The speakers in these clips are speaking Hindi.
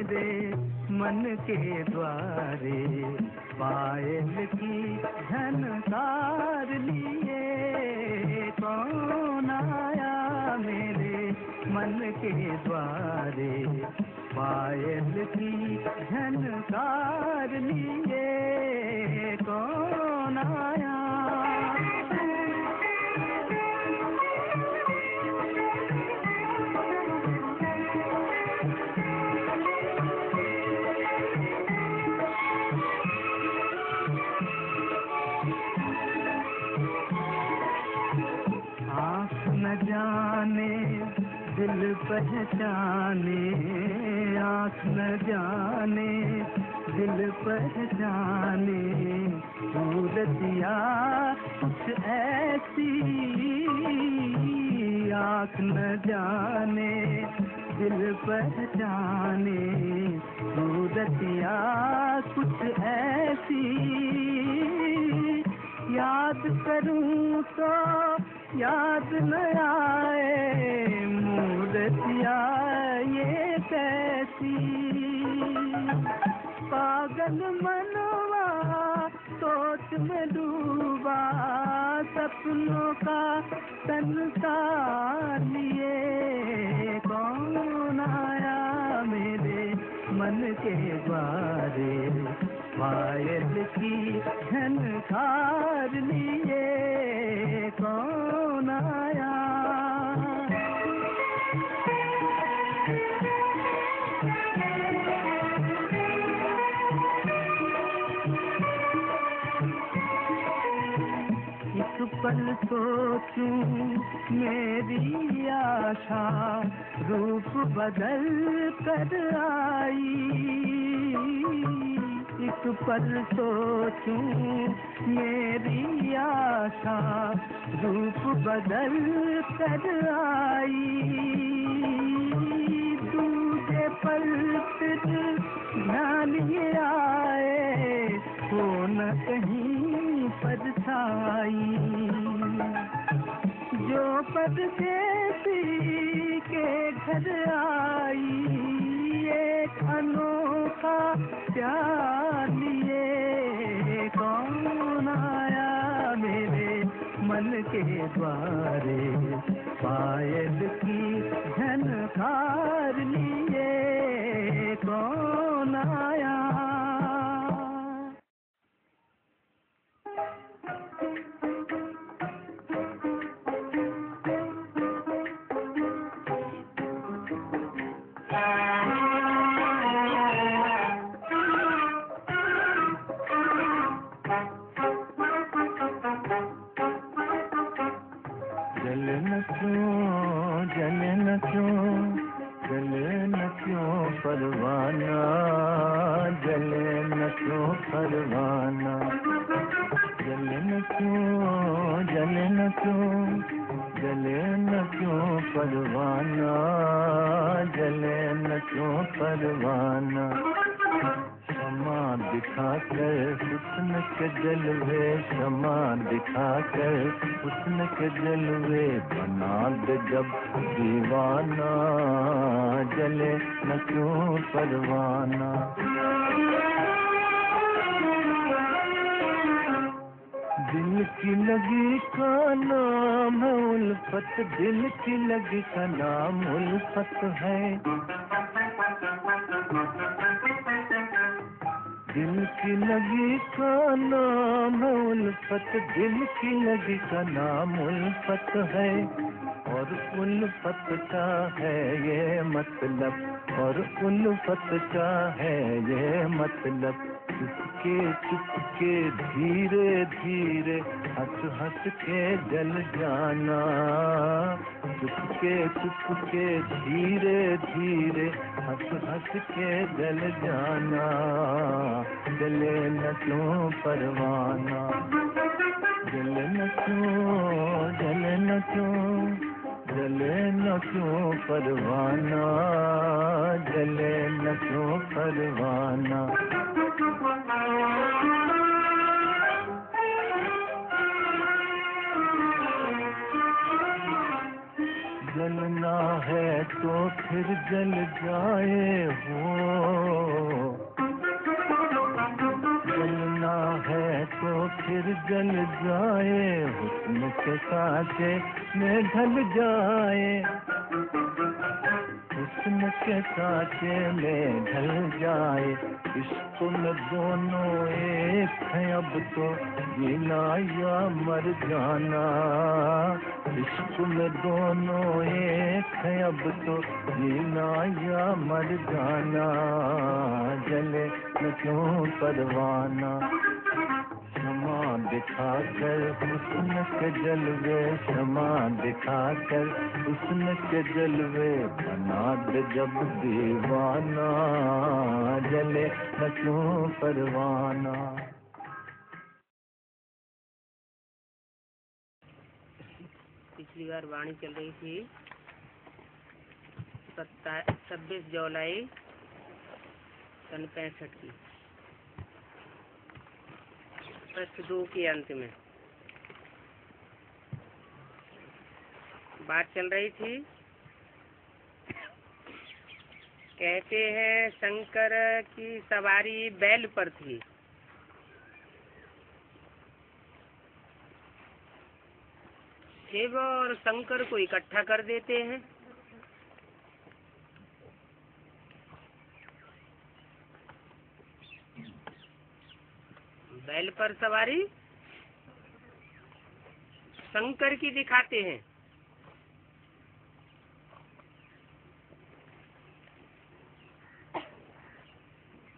मेरे मन के द्वारे, पायल की झनकार लिए कौन आया मेरे मन के द्वारे, पायल की झनकार लिए कौन आया। न जाने दिल पहचाने, आँख न जाने दिल पहचाने, सूरतिया कुछ ऐसी, आँख न जाने दिल पहचाने, सूरतिया कुछ ऐसी, याद करूं तो याद न आए मूर्तिया ये कैसी। पागल मनवा सोच में डूबा, सपनों का संसार लिए कौन आया मेरे मन के द्वारे, पायल की झनकार लिए कौन आया। एक पल सोचूं मेरी आशा, रूप बदल कर आई, एक पल सोचूं मेरी आशा, रूप बदल कर आई, दूसरे पल फिर ध्यान ये आए हो न कहीं परछाई, जो परदेसी के घर आई, एक अनोखा प्यार लिए कौन आया मेरे मन के द्वारे, पायल की झनकार लिए कौन आया। परवाना जले न क्यों, परवाना जले न क्यों, जले न क्यों, जले न क्यों परवाना, जले न क्यों परवाना। क्षमा दिखाकर हुस्न के जलवे, क्षमा दिखाकर हुस्न के जलवे, बना दे जब दीवाना, जले न क्यों परवाना। दिल की लगी का नाम है उल्फत, दिल की लगी का नाम उल्फत है, दिल की लगी का नाम है उल्फत, दिल की लगी का नाम उल्फत है, और उल्फत का है ये मतलब, और उल्फत का है ये मतलब, चुपके चुपके धीरे धीरे हंस हंस के जल जाना, चुपके चुपके धीरे धीरे हंस हंस के जल जाना, जले न क्यों परवाना, जले न क्यों, जले न क्यों, जले न क्यों परवाना, जले न क्यों परवाना। जलना है तो फिर जल जाए हो, जाए, हुस्न के सांचे में ढल जाए, हुस्न के सांचे में ढल जाए। इश्क में दोनों एक हैं अब तो, जीना या मर जाना। इश्क में दोनों एक हैं अब तो, जीना या मर जाना। जले न क्यों परवाना, क्षमा दिखाकर हुस्न के जलवे, क्षमा दिखाकर हुस्न के जलवे, बना दे जब दीवाना। जले न क्यों परवाना। पिछली बार वाणी चल रही थी 26 जुलाई सन 65 की, पृष्ठ 2 के अंत में बात चल रही थी। कहते हैं शंकर की सवारी बैल पर थी। शिव और शंकर को इकट्ठा कर देते हैं। बैल पर सवारी शंकर की दिखाते हैं।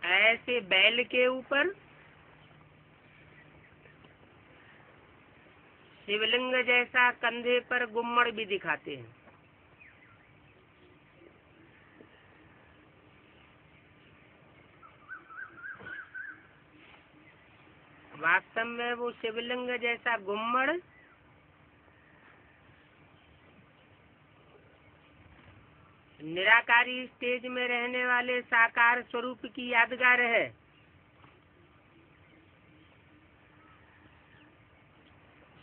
ऐसे बैल के ऊपर शिवलिंग जैसा कंधे पर गुम्मड़ भी दिखाते हैं। वास्तव में वो शिवलिंग जैसा गुम्मड़ निराकारी स्टेज में रहने वाले साकार स्वरूप की यादगार है।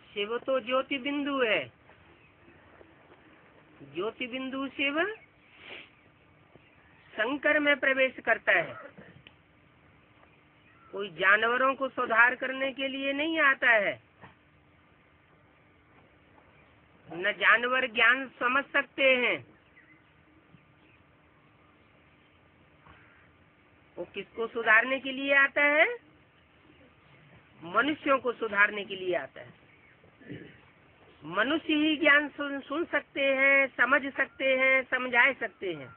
शिव तो ज्योति बिंदु है। ज्योति बिंदु शिव शंकर में प्रवेश करता है। कोई जानवरों को सुधार करने के लिए नहीं आता है। न जानवर ज्ञान समझ सकते हैं। वो किसको सुधारने के लिए आता है? मनुष्यों को सुधारने के लिए आता है। मनुष्य ही ज्ञान सुन सकते हैं, समझ सकते हैं, समझा सकते हैं।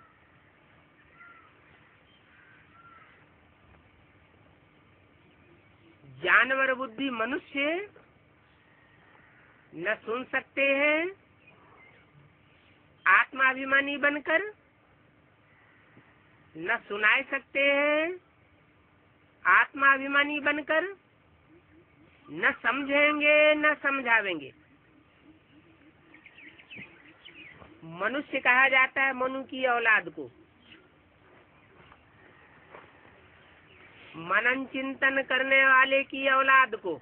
जानवर बुद्धि मनुष्य न सुन सकते हैं। आत्माभिमानी बनकर न सुनाए सकते हैं। आत्माभिमानी बनकर न समझेंगे न समझावेंगे। मनुष्य कहा जाता है मनु की औलाद को। मनन चिंतन करने वाले की औलाद को।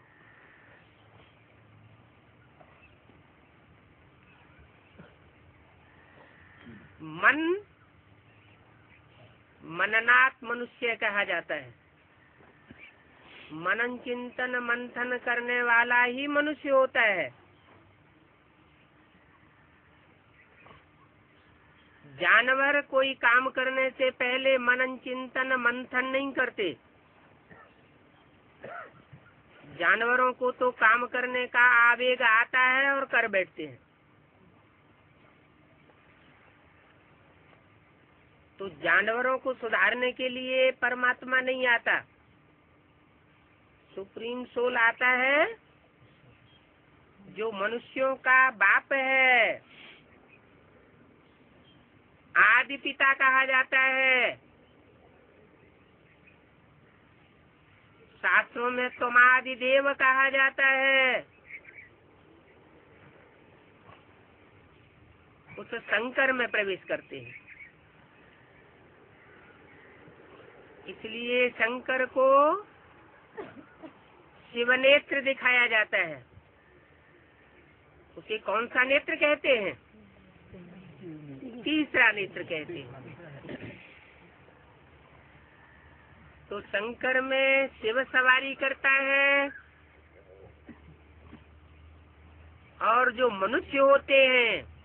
मन मननात् मनुष्य कहा जाता है। मनन चिंतन मंथन करने वाला ही मनुष्य होता है। जानवर कोई काम करने से पहले मनन चिंतन मंथन नहीं करते। जानवरों को तो काम करने का आवेग आता है और कर बैठते हैं। तो जानवरों को सुधारने के लिए परमात्मा नहीं आता। सुप्रीम सोल आता है जो मनुष्यों का बाप है। आदि पिता कहा जाता है। शास्त्रों में तुमादि देव कहा जाता है। उस शंकर में प्रवेश करते हैं। इसलिए शंकर को शिवनेत्र दिखाया जाता है। उसे कौन सा नेत्र कहते हैं? तीसरा नेत्र कहते हैं। तो शंकर में शिव सवारी करता है। और जो मनुष्य होते हैं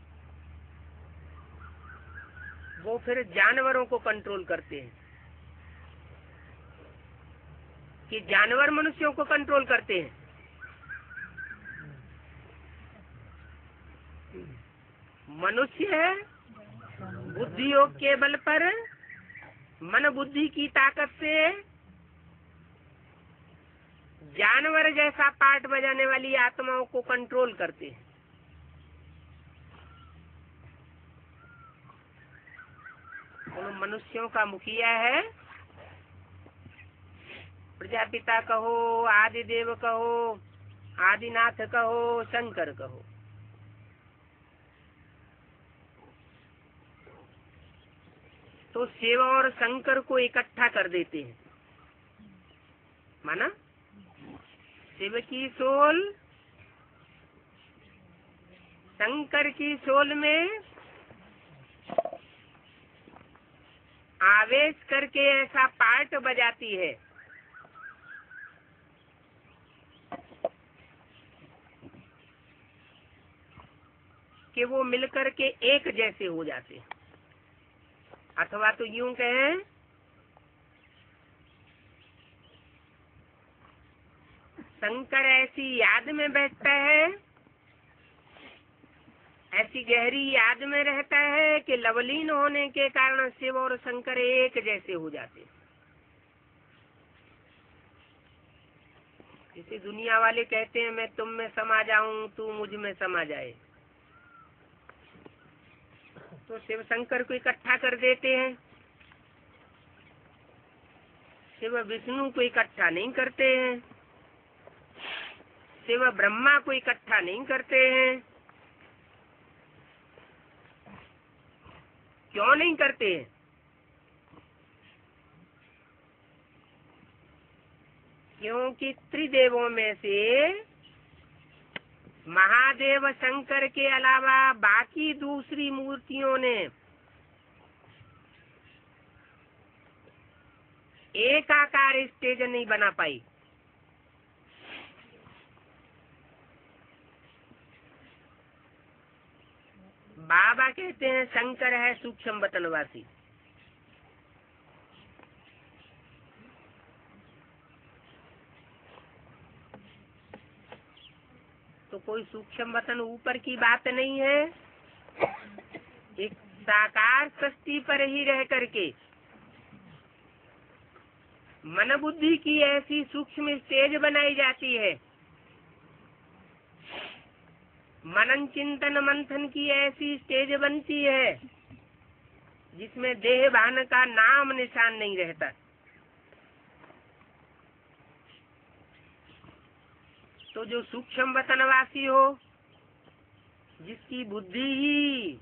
वो फिर जानवरों को कंट्रोल करते हैं, कि जानवर मनुष्यों को कंट्रोल करते हैं। मनुष्य बुद्धि योग के बल पर मन बुद्धि की ताकत से जानवर जैसा पार्ट बजाने वाली आत्माओं को कंट्रोल करते हैं। उन मनुष्यों का मुखिया है प्रजापिता कहो, आदिदेव कहो, आदिनाथ कहो, शंकर कहो। तो शिव और शंकर को इकट्ठा कर देते हैं। माना शिव की सोल शंकर की सोल में आवेश करके ऐसा पार्ट बजाती है कि वो मिलकर के एक जैसे हो जाते हैं। अथवा तो यूं कहें शंकर ऐसी याद में बैठता है, ऐसी गहरी याद में रहता है कि लवलीन होने के कारण शिव और शंकर एक जैसे हो जाते हैं। इसी दुनिया वाले कहते हैं मैं तुम में समा जाऊं, तू मुझ में समा जाए। तो शिव शंकर को इकट्ठा कर देते हैं। शिव विष्णु को इकट्ठा नहीं करते हैं, शिव ब्रह्मा को इकट्ठा नहीं करते हैं। क्यों नहीं करते हैं? क्योंकि त्रिदेवों में से महादेव शंकर के अलावा बाकी दूसरी मूर्तियों ने एक आकार स्टेज नहीं बना पाई। बाबा कहते हैं शंकर है सूक्ष्म वतनवासी। तो कोई सूक्ष्म वतन ऊपर की बात नहीं है, एक साकार सृष्टि पर ही रह करके मन बुद्धि की ऐसी सूक्ष्म स्टेज बनाई जाती है, मनन चिंतन मंथन की ऐसी स्टेज बनती है जिसमें देह भान का नाम निशान नहीं रहता। तो जो सूक्ष्म वतनवासी हो, जिसकी बुद्धि ही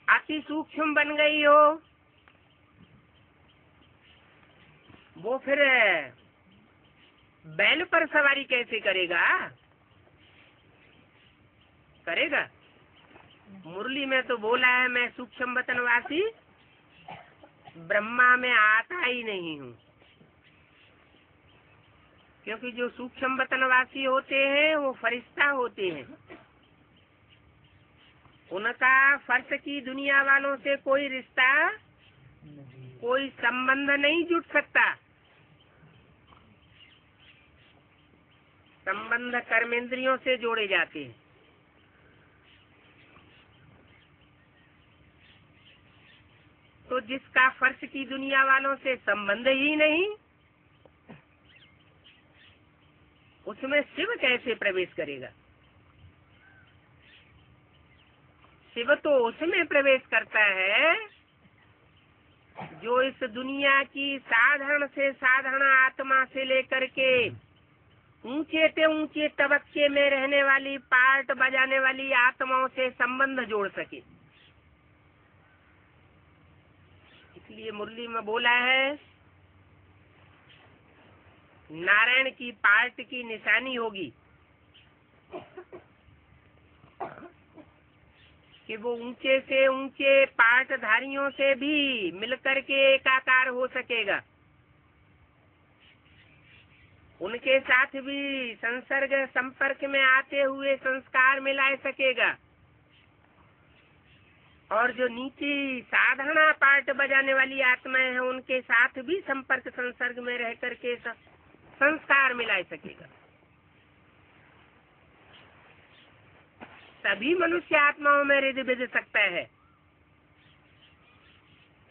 अति सूक्ष्म बन गई हो, वो फिर बैल पर सवारी कैसे करेगा? करेगा? मुरली में तो बोला है मैं सूक्ष्म वतनवासी ब्रह्मा में आता ही नहीं हूँ। क्योंकि जो सूक्ष्म वतनवासी होते हैं वो फरिश्ता होते हैं, उनका फर्श की दुनिया वालों से कोई रिश्ता, कोई संबंध नहीं जुट सकता। संबंध कर्मेंद्रियों से जोड़े जाते हैं। तो जिसका फर्श की दुनिया वालों से संबंध ही नहीं, उसमें शिव कैसे प्रवेश करेगा? शिव तो उसमें प्रवेश करता है जो इस दुनिया की साधारण से साधारण आत्मा से लेकर के ऊंचे से ऊंचे तबक्के में रहने वाली पार्ट बजाने वाली आत्माओं से संबंध जोड़ सके। इसलिए मुरली में बोला है नारायण की पार्ट की निशानी होगी कि वो ऊंचे से ऊंचे पार्टधारियों से भी मिलकर के एकाकार हो सकेगा। उनके साथ भी संसर्ग संपर्क में आते हुए संस्कार मिला सकेगा। और जो नीति साधना पार्ट बजाने वाली आत्माएं हैं, उनके साथ भी संपर्क संसर्ग में रह करके संस्कार मिला सकेगा। सभी मनुष्य आत्माओं में रिध बिध सकता है।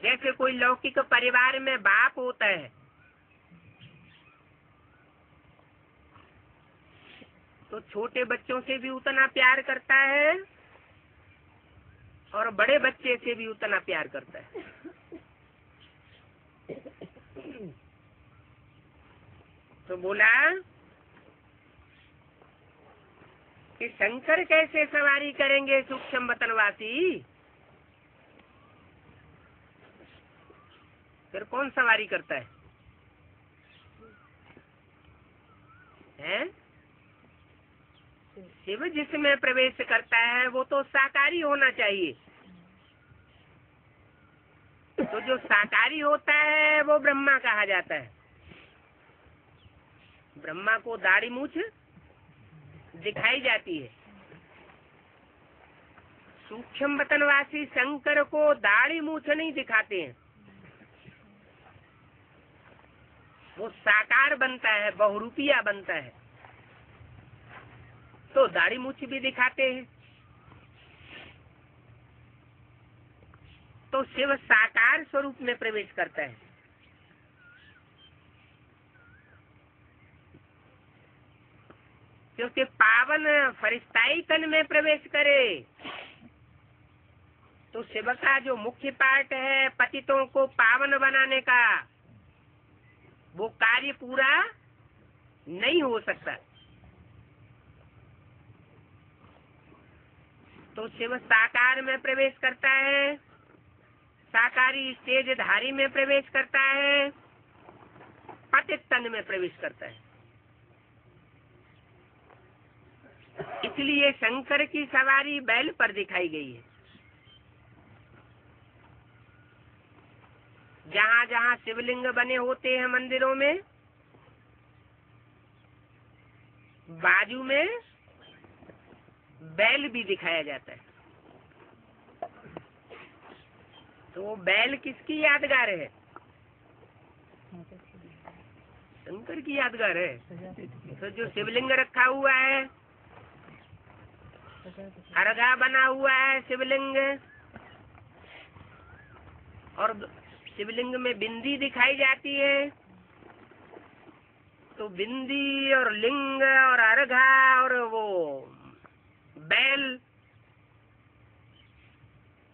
जैसे कोई लौकिक परिवार में बाप होता है, तो छोटे बच्चों से भी उतना प्यार करता है और बड़े बच्चे से भी उतना प्यार करता है। तो बोला कि शंकर कैसे सवारी करेंगे सूक्ष्म वतनवासी, फिर कौन सवारी करता है? हैं? शिव जिसमें प्रवेश करता है वो तो साकारी होना चाहिए। तो जो साकारी होता है वो ब्रह्मा कहा जाता है। ब्रह्मा को दाढ़ी मूछ दिखाई जाती है। सूक्ष्म वतनवासी शंकर को दाढ़ी मूछ नहीं दिखाते हैं, वो साकार बनता है, बहुरूपिया बनता है, तो दाढ़ी मूछ भी दिखाते हैं। तो शिव साकार स्वरूप में प्रवेश करता है। क्योंकि पावन फरिश्ताई तन में प्रवेश करे तो शिव का जो मुख्य पार्ट है पतितों को पावन बनाने का, वो कार्य पूरा नहीं हो सकता। तो शिव साकार में प्रवेश करता है, साकारी स्टेज धारी में प्रवेश करता है, पतित तन में प्रवेश करता है। इसलिए शंकर की सवारी बैल पर दिखाई गई है। जहाँ जहाँ शिवलिंग बने होते हैं मंदिरों में, बाजू में बैल भी दिखाया जाता है। तो वो बैल किसकी यादगार है? शंकर की यादगार है। तो जो शिवलिंग रखा हुआ है, अर्घा बना हुआ है शिवलिंग, और शिवलिंग में बिंदी दिखाई जाती है, तो बिंदी और लिंग और अर्घा और वो बैल,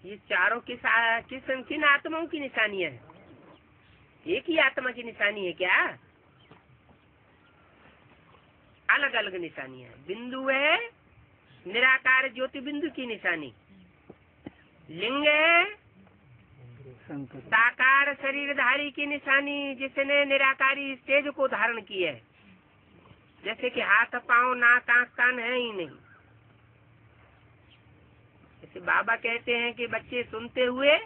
ये चारों किन आत्माओं की निशानियां है? एक ही आत्मा की निशानी है क्या? अलग अलग निशानियां है। बिंदु है निराकार ज्योति बिंदु की निशानी, लिंग है साकार शरीरधारी की निशानी जिसने निराकारी स्टेज को धारण किया है। जैसे कि हाथ पांव नाक आंख कान है ही नहीं। जैसे बाबा कहते हैं कि बच्चे सुनते हुए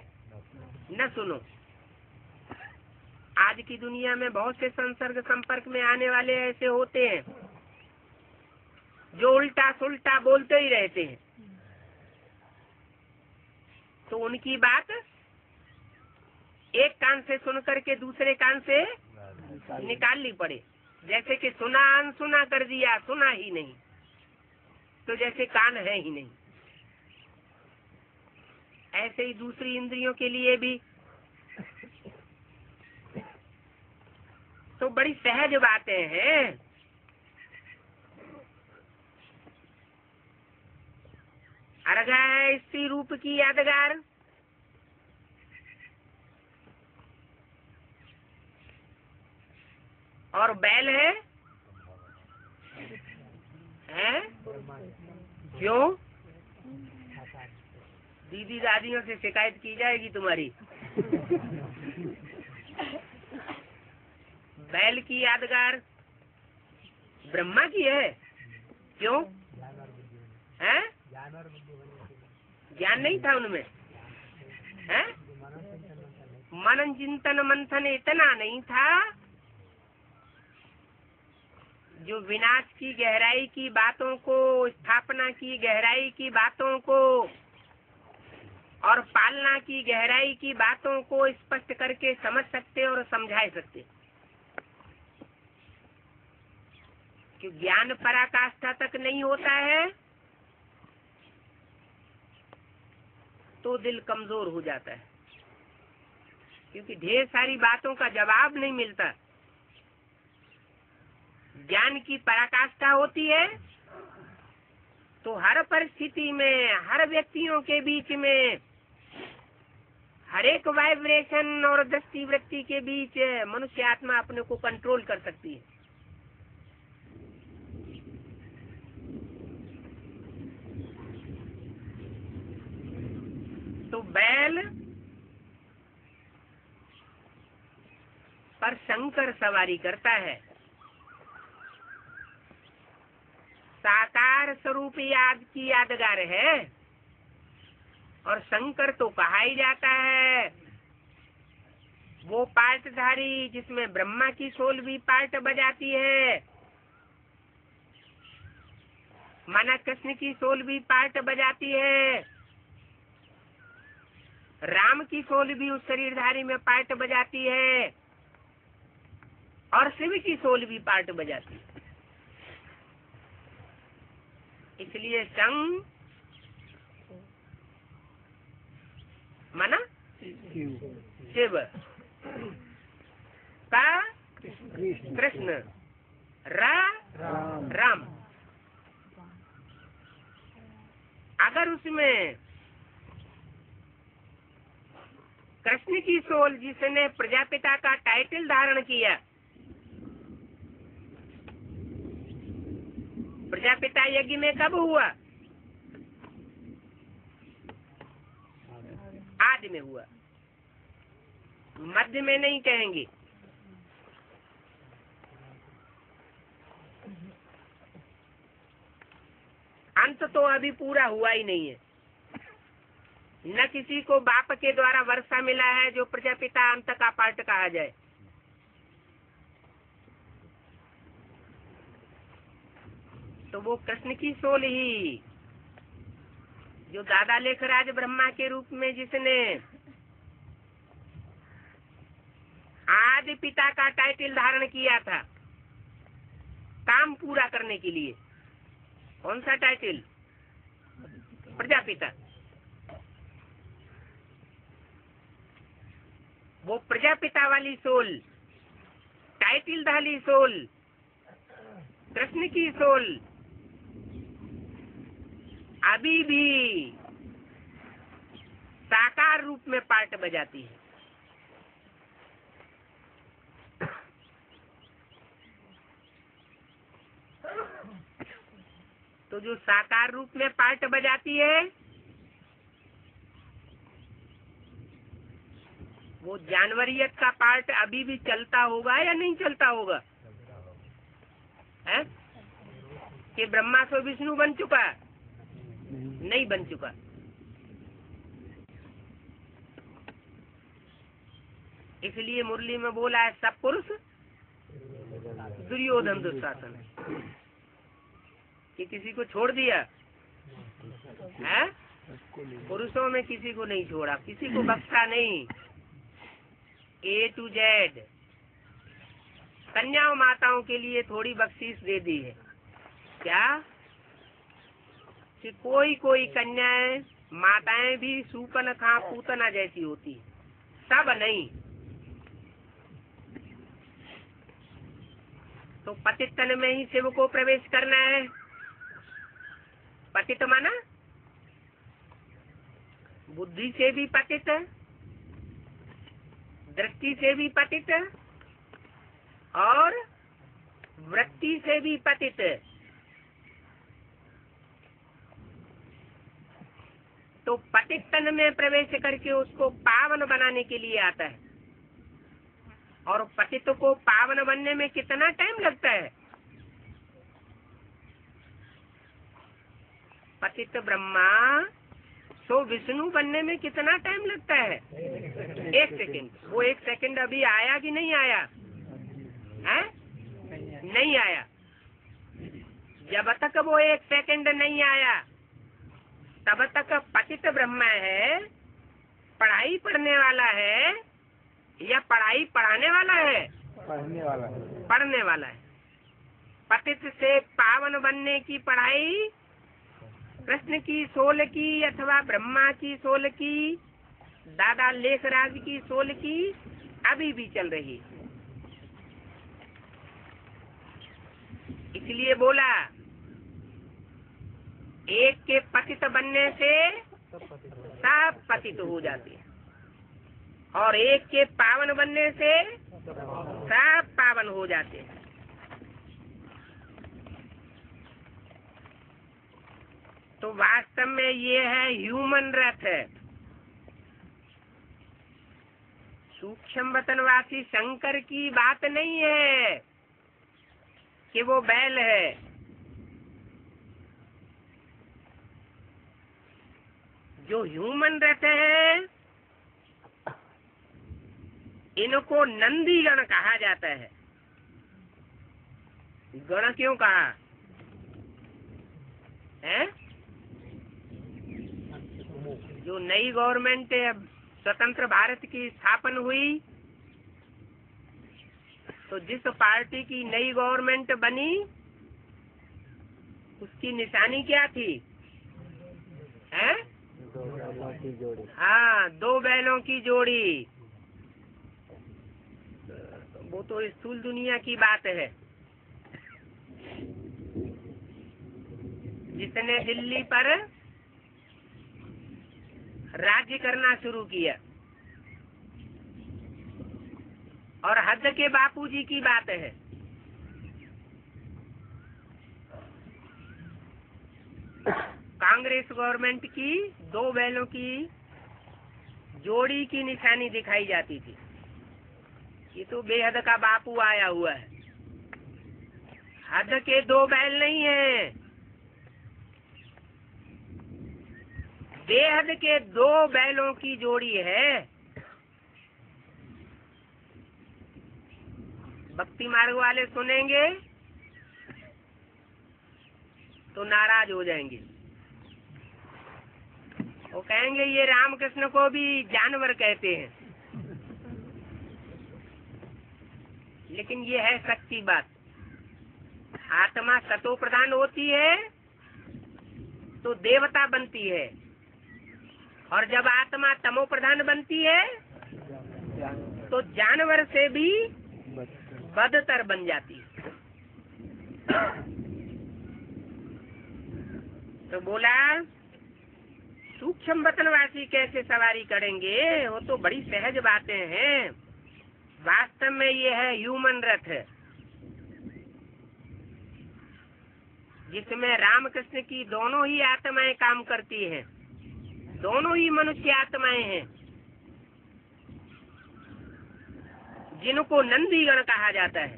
न सुनो। आज की दुनिया में बहुत से संसर्ग संपर्क में आने वाले ऐसे होते हैं जो उल्टा सुल्टा बोलते ही रहते हैं, तो उनकी बात एक कान से सुन करके दूसरे कान से निकालनी पड़े। जैसे कि सुना अनसुना कर दिया, सुना ही नहीं, तो जैसे कान है ही नहीं। ऐसे ही दूसरी इंद्रियों के लिए भी तो बड़ी सहज बातें हैं। अर्घा है स्त्री रूप की यादगार, और बैल है क्यों? दीदी दादियों से शिकायत की जाएगी तुम्हारी। बैल की यादगार ब्रह्मा की है, क्यों है? ज्ञान नहीं था उनमें, है? मनन चिंतन मंथन इतना नहीं था जो विनाश की गहराई की बातों को, स्थापना की गहराई की बातों को और पालना की गहराई की बातों को स्पष्ट करके समझ सकते और समझा सकते। कि ज्ञान पराकाष्ठा तक नहीं होता है तो दिल कमजोर हो जाता है, क्योंकि ढेर सारी बातों का जवाब नहीं मिलता। ज्ञान की पराकाष्ठा होती है तो हर परिस्थिति में, हर व्यक्तियों के बीच में, हर एक वाइब्रेशन और दृष्टि वृत्ति के बीच मनुष्य आत्मा अपने को कंट्रोल कर सकती है। तो बैल पर शंकर सवारी करता है। साकार स्वरूप याद की यादगार है और शंकर तो कहा ही जाता है वो पार्टधारी जिसमें ब्रह्मा की सोल भी पार्ट बजाती है, माना कृष्ण की सोल भी पार्ट बजाती है, राम की सोल भी उस शरीरधारी में पार्ट बजाती है और शिव की सोल भी पार्ट बजाती है। इसलिए संग माना शिव का कृष्ण, राम। अगर उसमें कृष्ण की सोल जिसने प्रजापिता का टाइटल धारण किया, प्रजापिता यज्ञ में कब हुआ? आदि में हुआ, मध्य में नहीं कहेंगे। अंत तो अभी पूरा हुआ ही नहीं है। न किसी को बाप के द्वारा वर्षा मिला है जो प्रजापिता अंत का पार्ट कहा जाए। तो वो कृष्ण की सोल ही जो दादा लेखराज ब्रह्मा के रूप में जिसने आदि पिता का टाइटल धारण किया था काम पूरा करने के लिए। कौन सा टाइटल? प्रजापिता। वो प्रजापिता वाली सोल, टाइटल धारी सोल, कृष्ण की सोल अभी भी साकार रूप में पार्ट बजाती है। तो जो साकार रूप में पार्ट बजाती है वो जानवरियत का पार्ट अभी भी चलता होगा या नहीं चलता होगा? है कि ब्रह्मा से विष्णु बन चुका? नहीं बन चुका। इसलिए मुरली में बोला है सब पुरुष दुर्योधन दुशासन, कि किसी को छोड़ दिया है? पुरुषों में किसी को नहीं छोड़ा, किसी को बख्शा नहीं। A to Z कन्याओं माताओं के लिए थोड़ी बख्शीश दे दी है। क्या कि कोई कन्याएं माताएं भी सूपनखा पूतना जैसी होती है, सब नहीं। तो पतित तन में ही शिव को प्रवेश करना है। पतित माना बुद्धि से भी पतित, दृष्टि से भी पतित और वृत्ति से भी पतित। तो पतित तन में प्रवेश करके उसको पावन बनाने के लिए आता है। और पतित को पावन बनने में कितना टाइम लगता है? पतित ब्रह्मा तो विष्णु बनने में कितना टाइम लगता है? 1 सेकंड। वो 1 सेकंड अभी आया कि नहीं आया है? नहीं आया। जब तक वो 1 सेकंड नहीं आया तब तक पतित ब्रह्म है, पढ़ाई पढ़ने वाला है या पढ़ाई पढ़ाने वाला है? पढ़ने वाला है। पढ़ने वाला है। पतित से पावन बनने की पढ़ाई कृष्ण की सोल की अथवा ब्रह्मा की सोल की, दादा लेखराज की सोल की अभी भी चल रही। इसलिए बोला एक के पतित बनने से सब पतित हो जाते हैं और एक के पावन बनने से सब पावन हो जाते हैं। तो वास्तव में ये है ह्यूमन रथ। सूक्ष्म वतनवासी शंकर की बात नहीं है कि वो बैल है। जो ह्यूमन रथ है इनको नंदी गण कहा जाता है। गण क्यों कहा है? जो नई गवर्नमेंट स्वतंत्र भारत की स्थापना हुई तो जिस पार्टी की नई गवर्नमेंट बनी उसकी निशानी क्या थी? है? हाँ, 2 बैलों की जोड़ी। वो तो स्थूल दुनिया की बात है। जिसने दिल्ली पर राज्य करना शुरू किया और हद के बापूजी की बात है। कांग्रेस गवर्नमेंट की 2 बैलों की जोड़ी की निशानी दिखाई जाती थी। ये तो बेहद का बापू आया हुआ है। हद के 2 बैल नहीं है, बेहद के 2 बैलों की जोड़ी है। भक्ति मार्ग वाले सुनेंगे तो नाराज हो जाएंगे। वो कहेंगे ये रामकृष्ण को भी जानवर कहते हैं। लेकिन ये है सच्ची बात। आत्मा सतो प्रधान होती है तो देवता बनती है और जब आत्मा तमो प्रधान बनती है तो जानवर से भी बदतर बन जाती है। तो बोला सूक्ष्म वतनवासी कैसे सवारी करेंगे? वो तो बड़ी सहज बातें हैं। वास्तव में ये है ह्यूमन रथ जिसमें रामकृष्ण की दोनों ही आत्माएं काम करती हैं। दोनों ही मनुष्य आत्माएं हैं जिनको नंदीगण कहा जाता है।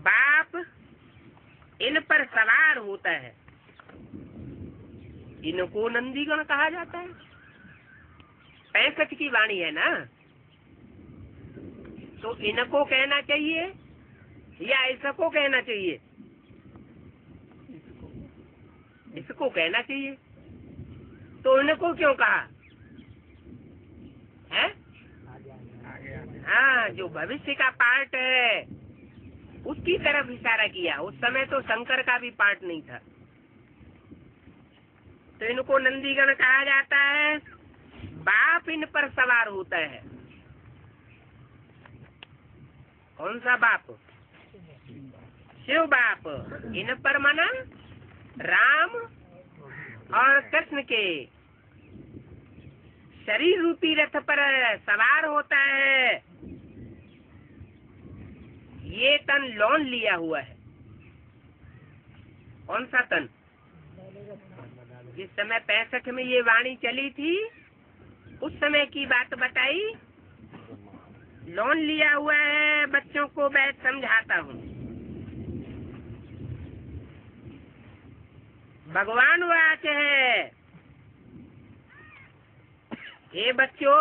बाप इन पर सवार होता है, इनको नंदीगण कहा जाता है। 65 की वाणी है ना, तो इनको कहना चाहिए या इसको कहना चाहिए? इसको कहना चाहिए। तो इनको क्यों कहा है? हाँ, जो भविष्य का पार्ट है उसकी तरफ इशारा किया। उस समय तो शंकर का भी पार्ट नहीं था। तो इनको नंदीगण कहा जाता है। बाप इन पर सवार होता है। कौन सा बाप? शिव बाप। इन पर माना राम और कृष्ण के शरीर रूपी रथ पर सवार होता है। ये तन लोन लिया हुआ है। कौन सा तन? जिस समय 65 में ये वाणी चली थी उस समय की बात बताई। लोन लिया हुआ है, बच्चों को बैठ समझाता हूँ। भगवान वाच है, हे बच्चों,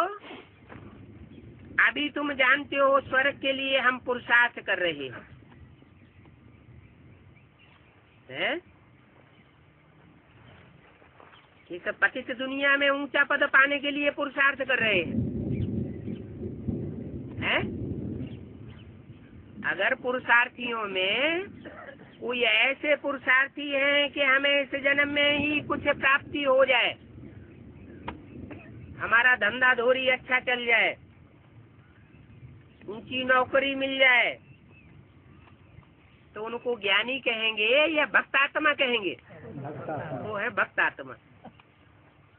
अभी तुम जानते हो स्वर्ग के लिए हम पुरुषार्थ कर रहे हैं। है। ये सब पतित दुनिया में ऊंचा पद पाने के लिए पुरुषार्थ कर रहे हैं। अगर पुरुषार्थियों में कोई ऐसे पुरुषार्थी हैं कि हमें इस जन्म में ही कुछ प्राप्ति हो जाए, हमारा धंधा धोरी अच्छा चल जाए, ऊंची नौकरी मिल जाए, तो उनको ज्ञानी कहेंगे या भक्तात्मा कहेंगे? वो है भक्तात्मा।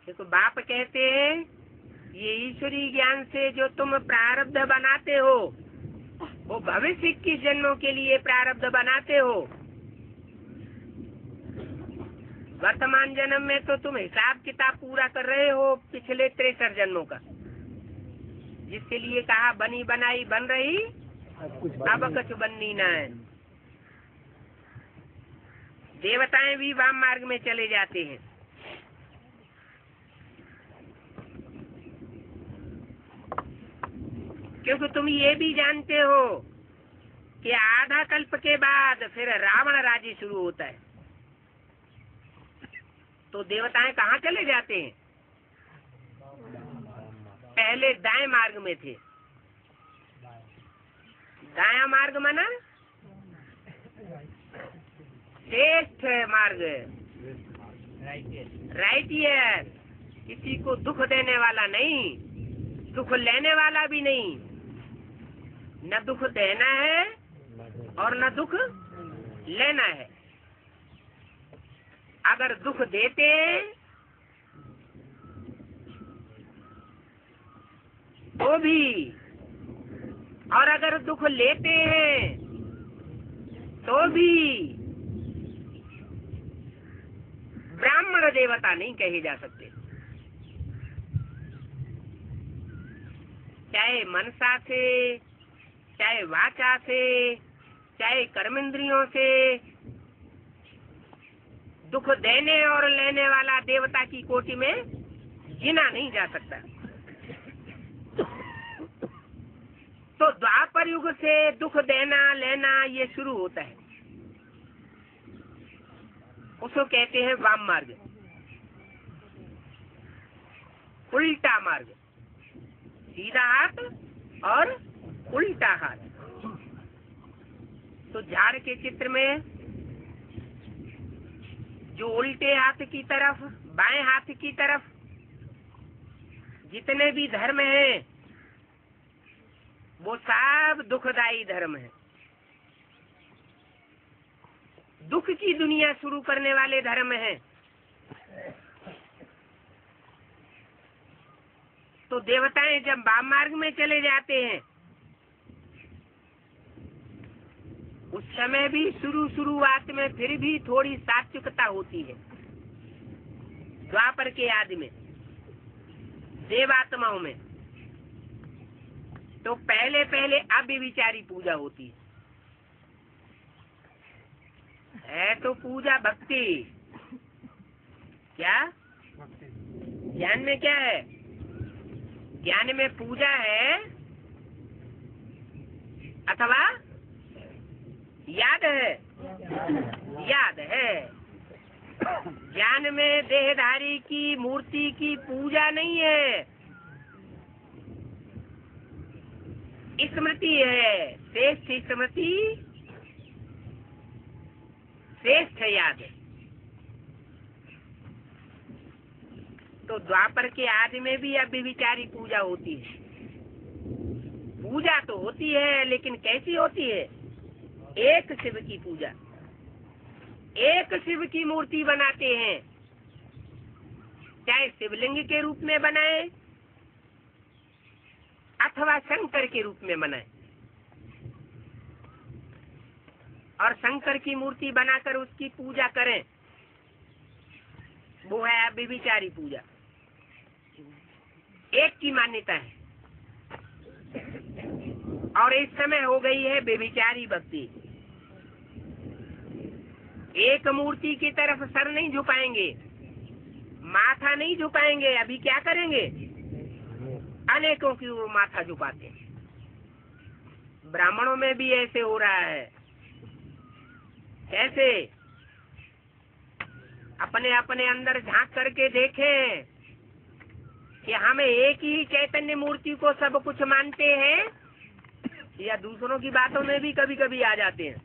देखो बाप कहते हैं ये ईश्वरी ज्ञान से जो तुम प्रारब्ध बनाते हो वो भविष्य की जन्मों के लिए प्रारब्ध बनाते हो। वर्तमान जन्म में तो तुम हिसाब किताब पूरा कर रहे हो पिछले 63 जन्मों का, जिसके लिए कहा बनी बनाई बन रही अब कुछ बननी ना है। देवताएं भी वाम मार्ग में चले जाते हैं। क्योंकि तुम ये भी जानते हो कि आधा कल्प के बाद फिर रावण राज्य शुरू होता है। तो देवताएं कहाँ चले जाते हैं? पहले दाएं मार्ग में थे। दाया मार्ग माना श्रेष्ठ मार्ग, राइटियर, किसी को दुख देने वाला नहीं, दुख लेने वाला भी नहीं। न दुख देना है और न दुख लेना है। अगर दुख देते तो भी और अगर दुख लेते हैं तो भी ब्राह्मण देवता नहीं कहे जा सकते। चाहे मनसा से, चाहे वाचा से, चाहे कर्मेंद्रियों से, दुख देने और लेने वाला देवता की कोटि में गिना नहीं जा सकता। तो द्वापर युग से दुख देना लेना ये शुरू होता है। उसको कहते हैं वाम मार्ग, उल्टा मार्ग। सीधा हाथ और उल्टा हाथ। तो झाड़ के चित्र में जो उल्टे हाथ की तरफ, बाएं हाथ की तरफ जितने भी धर्म हैं वो सब दुखदायी धर्म है। दुख की दुनिया शुरू करने वाले धर्म हैं। तो देवताएं जब वाम मार्ग में चले जाते हैं उस समय भी शुरुआत में फिर भी थोड़ी सात्विकता होती है। द्वापर के आदि में देवात्माओं में तो पहले पहले अव्यभिचारी पूजा होती है। तो पूजा भक्ति, क्या ज्ञान में क्या है? ज्ञान में पूजा है अथवा याद है? याद है। ज्ञान में देहधारी की मूर्ति की पूजा नहीं है, स्मृति है। श्रेष्ठ स्मृति, श्रेष्ठ याद। तो द्वापर के आदि में भी अव्यभिचारी पूजा होती है। पूजा तो होती है लेकिन कैसी होती है? एक शिव की पूजा। एक शिव की मूर्ति बनाते हैं, चाहे शिवलिंग के रूप में बनाए अथवा शंकर के रूप में बनाए। और शंकर की मूर्ति बनाकर उसकी पूजा करें, वो है अव्यभिचारी पूजा। एक की मान्यता है। और इस समय हो गई है व्यभिचारी भक्ति। एक मूर्ति की तरफ सर नहीं झुकाएंगे, माथा नहीं झुकाएंगे। अभी क्या करेंगे? अनेकों की वो माथा झुकाते हैं। ब्राह्मणों में भी ऐसे हो रहा है। कैसे? अपने अपने अंदर झांक करके देखें कि हम एक ही चैतन्य मूर्ति को सब कुछ मानते हैं या दूसरों की बातों में भी कभी कभी आ जाते हैं।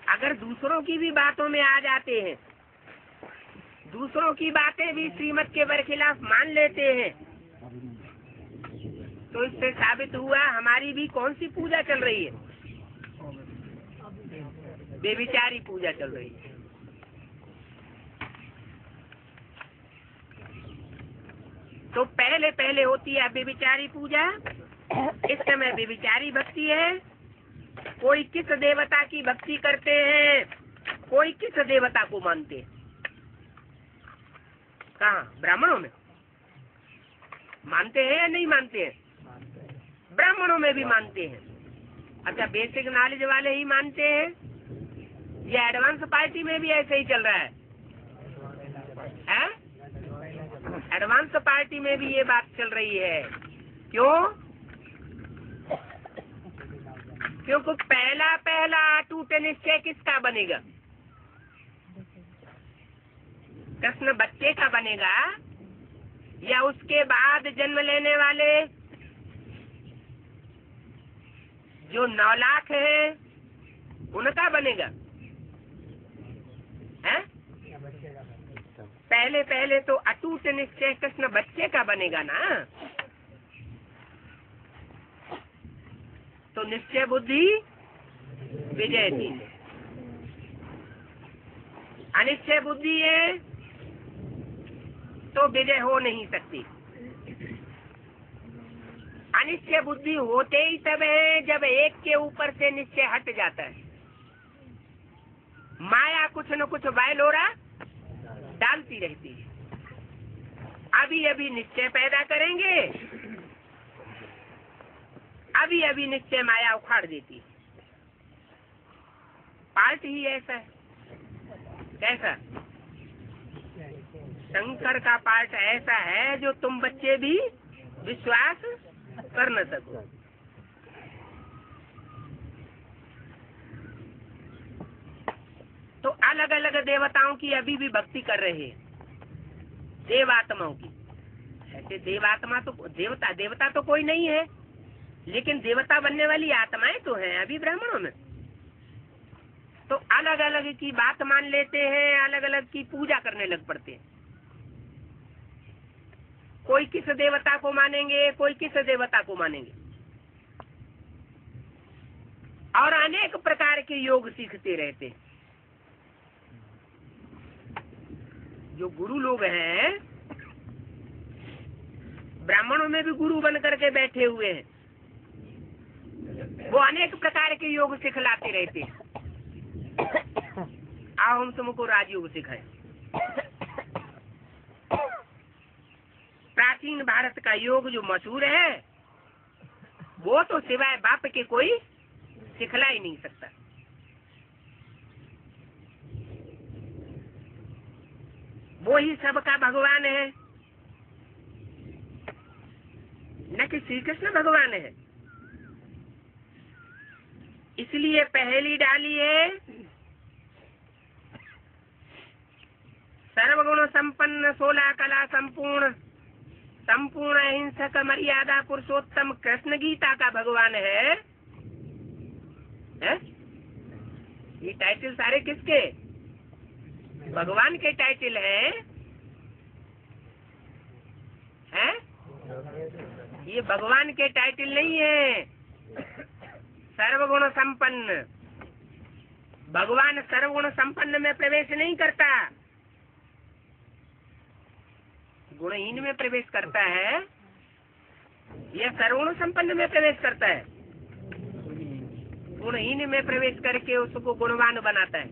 अगर दूसरों की भी बातों में आ जाते हैं, दूसरों की बातें भी श्रीमत के बरखिलाफ मान लेते हैं, तो इससे साबित हुआ हमारी भी कौन सी पूजा चल रही है? बेविचारी पूजा चल रही है। तो पहले पहले होती है बेविचारी पूजा, इस समय बेविचारी भक्ति है। कोई किस देवता की भक्ति करते हैं, कोई किस देवता को मानते हैं? कहाँ? ब्राह्मणों में मानते हैं या नहीं मानते हैं? ब्राह्मणों में भी मानते हैं। अच्छा, बेसिक नॉलेज वाले ही मानते हैं या एडवांस पार्टी में भी ऐसे ही चल रहा है? एडवांस पार्टी में भी ये बात चल रही है। क्यों? क्योंकि पहला पहला अटूट निश्चय किसका बनेगा? कृष्ण बच्चे का बनेगा या उसके बाद जन्म लेने वाले जो 9 लाख है उनका बनेगा? है? पहले पहले तो अटूट निश्चय कृष्ण बच्चे का बनेगा ना। तो निश्चय बुद्धि विजय थी। अनिश्चय बुद्धि है तो विजय हो नहीं सकती। अनिश्चय बुद्धि होते ही तब है जब एक के ऊपर से निश्चय हट जाता है। माया कुछ न कुछ बैलोरा डालती रहती है। अभी अभी निश्चय पैदा करेंगे, अभी अभी निश्चय माया उखाड़ देती है। पार्ट ही ऐसा है। कैसा? शंकर का पार्ट ऐसा है जो तुम बच्चे भी विश्वास कर न सको। तो अलग अलग देवताओं की अभी भी भक्ति कर रहे हैं, देवात्माओं की। ऐसे देवात्मा तो देवता तो कोई नहीं है, लेकिन देवता बनने वाली आत्माएं तो हैं अभी ब्राह्मणों में। तो अलग अलग की बात मान लेते हैं, अलग अलग की पूजा करने लग पड़ते हैं। कोई किस देवता को मानेंगे, कोई किस देवता को मानेंगे, और अनेक प्रकार के योग सीखते रहते हैं। जो गुरु लोग हैं, ब्राह्मणों में भी गुरु बन करके बैठे हुए हैं, वो अनेक प्रकार के योग सिखलाते रहते हैं। आओ हम तुमको राजयोग सिखाएं। प्राचीन भारत का योग जो मशहूर है, वो तो सिवाय बाप के कोई सिखला ही नहीं सकता। वो ही सबका भगवान है, न कि श्री कृष्ण भगवान है। इसलिए पहली डाली है सर्वगुण संपन्न 16 कला संपूर्ण संपूर्ण अहिंसक मर्यादा पुरुषोत्तम कृष्ण गीता का भगवान है? ये टाइटल सारे किसके? भगवान के टाइटल हैं। ये भगवान के टाइटल नहीं है। सर्वगुण संपन्न भगवान सर्वगुण संपन्न में प्रवेश नहीं करता, गुणहीन में प्रवेश करता है या सर्वगुण संपन्न में प्रवेश करता है? गुणहीन में प्रवेश करके उसको गुणवान बनाता है।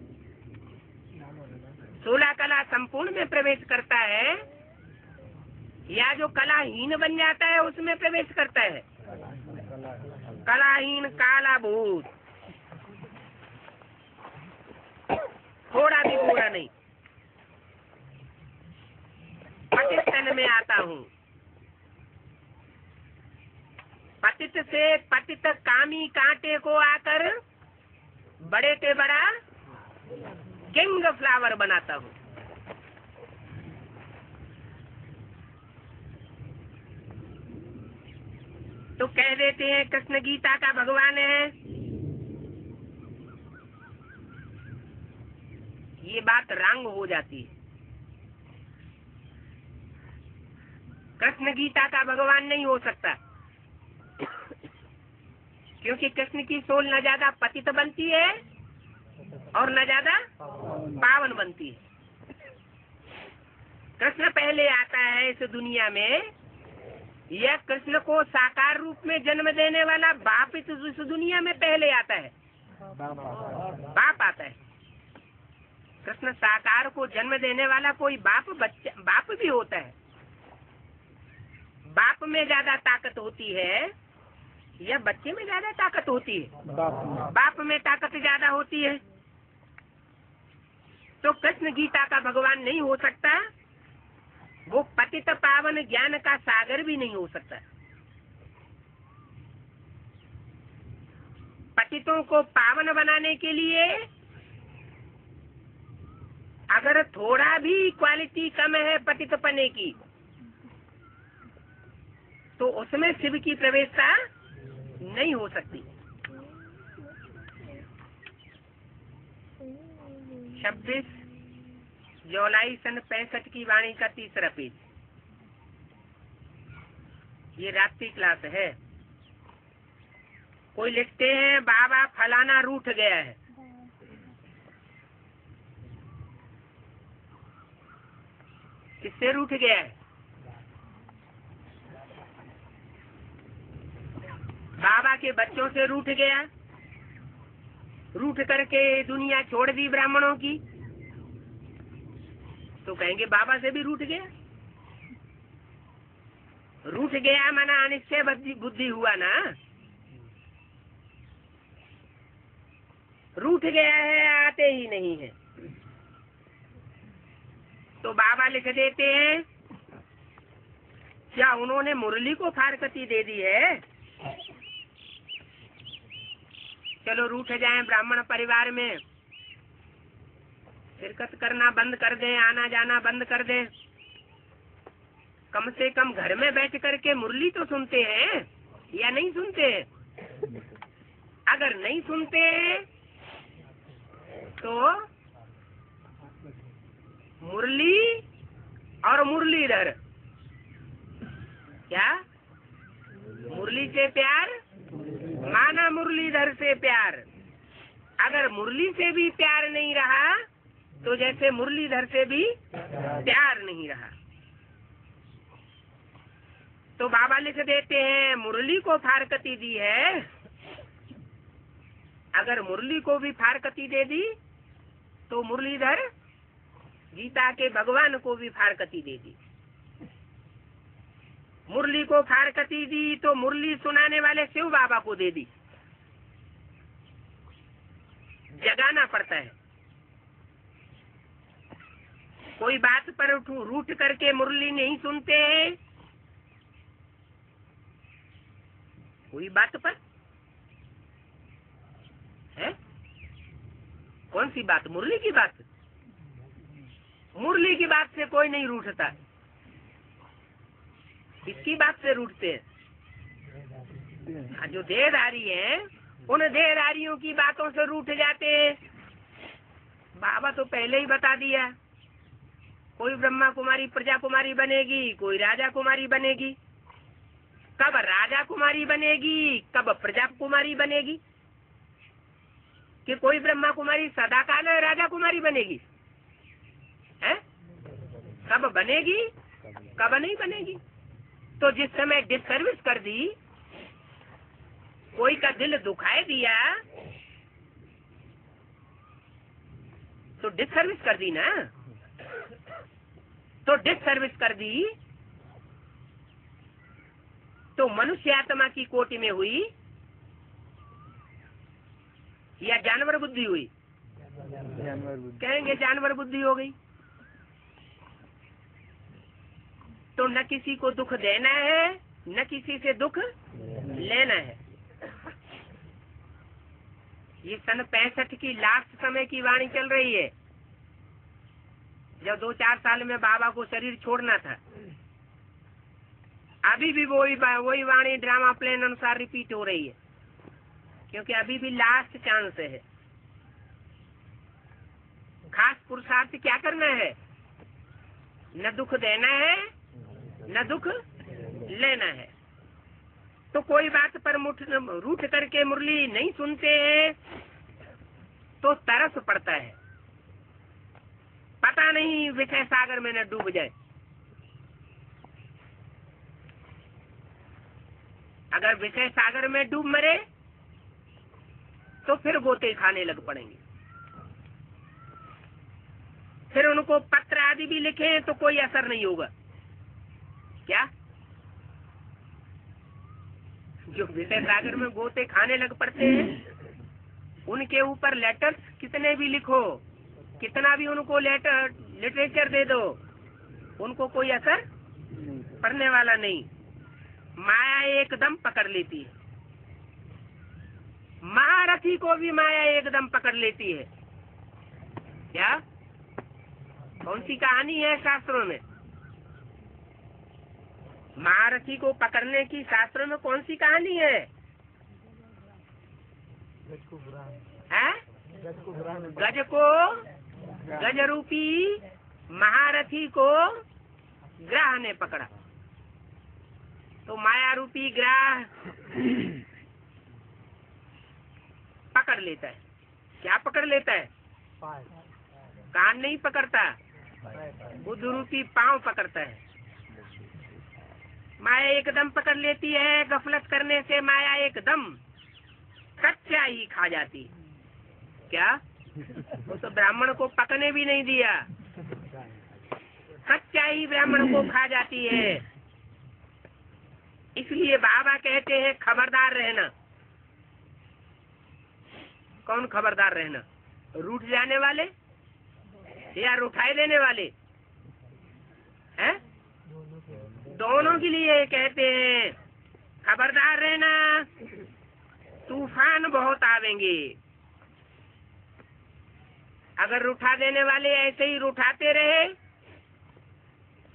16 कला संपूर्ण में प्रवेश करता है या जो कलाहीन बन जाता है उसमें प्रवेश करता है? कलाहीन काला भूत, थोड़ा भी बुरा नहीं। पतित तन में आता हूँ, पतित से पतित कामी कांटे को आकर बड़े से बड़ा किंग फ्लावर बनाता हूँ। तो कह देते हैं कृष्ण गीता का भगवान है। ये बात रंग हो जाती है। कृष्ण गीता का भगवान नहीं हो सकता, क्योंकि कृष्ण की सोल न ज्यादा पतित बनती है और न ज्यादा पावन बनती है। कृष्ण पहले आता है इस दुनिया में, यह कृष्ण को साकार रूप में जन्म देने वाला बाप इस दुनिया में पहले आता है। बाप आता है। कृष्ण साकार को जन्म देने वाला कोई बाप भी होता है। बाप में ज्यादा ताकत होती है या बच्चे में ज्यादा ताकत होती है? बाप में ताकत ज्यादा होती है। तो कृष्ण गीता का भगवान नहीं हो सकता, वो पतित पावन ज्ञान का सागर भी नहीं हो सकता। पतितों को पावन बनाने के लिए अगर थोड़ा भी क्वालिटी कम है पतितपने की, तो उसमें शिव की प्रवेशता नहीं हो सकती। 26 जुलाई सन 65 की वाणी का 3रा पेज। ये रात्रि क्लास है। कोई लिखते हैं बाबा फलाना रूठ गया है। किससे रूठ गया है? बाबा के बच्चों से रूठ गया। रूठ करके दुनिया छोड़ दी ब्राह्मणों की, तो कहेंगे बाबा से भी रूठ गया। रूठ गया माना अनिश्चय बुद्धि हुआ ना। रूठ गया है, आते ही नहीं है। तो बाबा लिख देते हैं, क्या उन्होंने मुरली को फारकती दे दी है? चलो रूठ जाएं ब्राह्मण परिवार में, शिरकत करना बंद कर दें, आना जाना बंद कर दें। कम से कम घर में बैठ करके मुरली तो सुनते हैं या नहीं सुनते? अगर नहीं सुनते तो मुरली और मुरलीधर, क्या मुरली से प्यार माना मुरलीधर से प्यार। अगर मुरली से भी प्यार नहीं रहा तो जैसे मुरलीधर से भी प्यार नहीं रहा। तो बाबा लिख देते हैं मुरली को फारकती दी है। अगर मुरली को भी फारकती दे दी तो मुरलीधर गीता के भगवान को भी फारकती दे दी। मुरली को फारकती दी तो मुरली सुनाने वाले शिव बाबा को दे दी। जगाना पड़ता है। कोई बात पर रूठ करके मुरली नहीं सुनते हैं। कोई बात पर है? कौन सी बात? मुरली की बात। मुरली की बात से कोई नहीं रूठता। किसकी बात से रूठते हैं? जो देहधारी हैं, उन देहधारियों की बातों से रूठ जाते हैं। बाबा तो पहले ही बता दिया, कोई ब्रह्मा कुमारी प्रजा कुमारी बनेगी, कोई राजा कुमारी बनेगी। कब राजा कुमारी बनेगी, कब प्रजा कुमारी बनेगी? कि कोई ब्रह्मा कुमारी सदाकाल राजा कुमारी बनेगी? है? कब बनेगी, कब नहीं बनेगी? तो जिस समय डिसर्विस कर दी, कोई का दिल दुखाए दिया, तो डिसर्विस कर दी ना। तो डिसर्विस कर दी तो मनुष्य आत्मा की कोटि में हुई या जानवर बुद्धि हुई? कहेंगे जानवर बुद्धि हो गई। तो न किसी को दुख देना है, न किसी से दुख लेना है। ये सन 65 की लास्ट समय की वाणी चल रही है। जब 2-4 साल में बाबा को शरीर छोड़ना था, अभी भी वही वाणी ड्रामा प्लान अनुसार रिपीट हो रही है, क्योंकि अभी भी लास्ट चांस है। खास पुरुषार्थ क्या करना है? न दुख देना है न दुख लेना है। तो कोई बात पर रूठ करके मुरली नहीं सुनते हैं तो तरस पड़ता है, पता नहीं विषय सागर में न डूब जाए। अगर विषय सागर में डूब मरे तो फिर गोते खाने लग पड़ेंगे। फिर उनको पत्र आदि भी लिखे तो कोई असर नहीं होगा। क्या? जो विषय सागर में गोते खाने लग पड़ते हैं, उनके ऊपर लेटर्स कितने भी लिखो, कितना भी उनको लिटरेचर दे दो, उनको कोई असर पड़ने वाला नहीं। माया एकदम पकड़ लेती है। महारथी को भी माया एकदम पकड़ लेती है। क्या? कौन सी कहानी है शास्त्रों में? महारथी को पकड़ने की शास्त्रों में कौन सी कहानी है? गज को गज रूपी महारथी को ग्राह ने पकड़ा। तो माया रूपी ग्राह पकड़ लेता है। क्या पकड़ लेता है? कान नहीं पकड़ता, बुद्ध रूपी पांव पकड़ता है। माया एकदम पकड़ लेती है। गफलत करने से माया एकदम कच्चा ही खा जाती। क्या? वो तो ब्राह्मण को पकने भी नहीं दिया, कच्चा ही ब्राह्मण को खा जाती है। इसलिए बाबा कहते हैं खबरदार रहना। कौन खबरदार रहना? रूठ जाने वाले या रुठाई देने वाले हैं? दोनों के लिए कहते हैं खबरदार रहना, तूफान बहुत आवेंगे। अगर रुठा देने वाले ऐसे ही रुठाते रहे,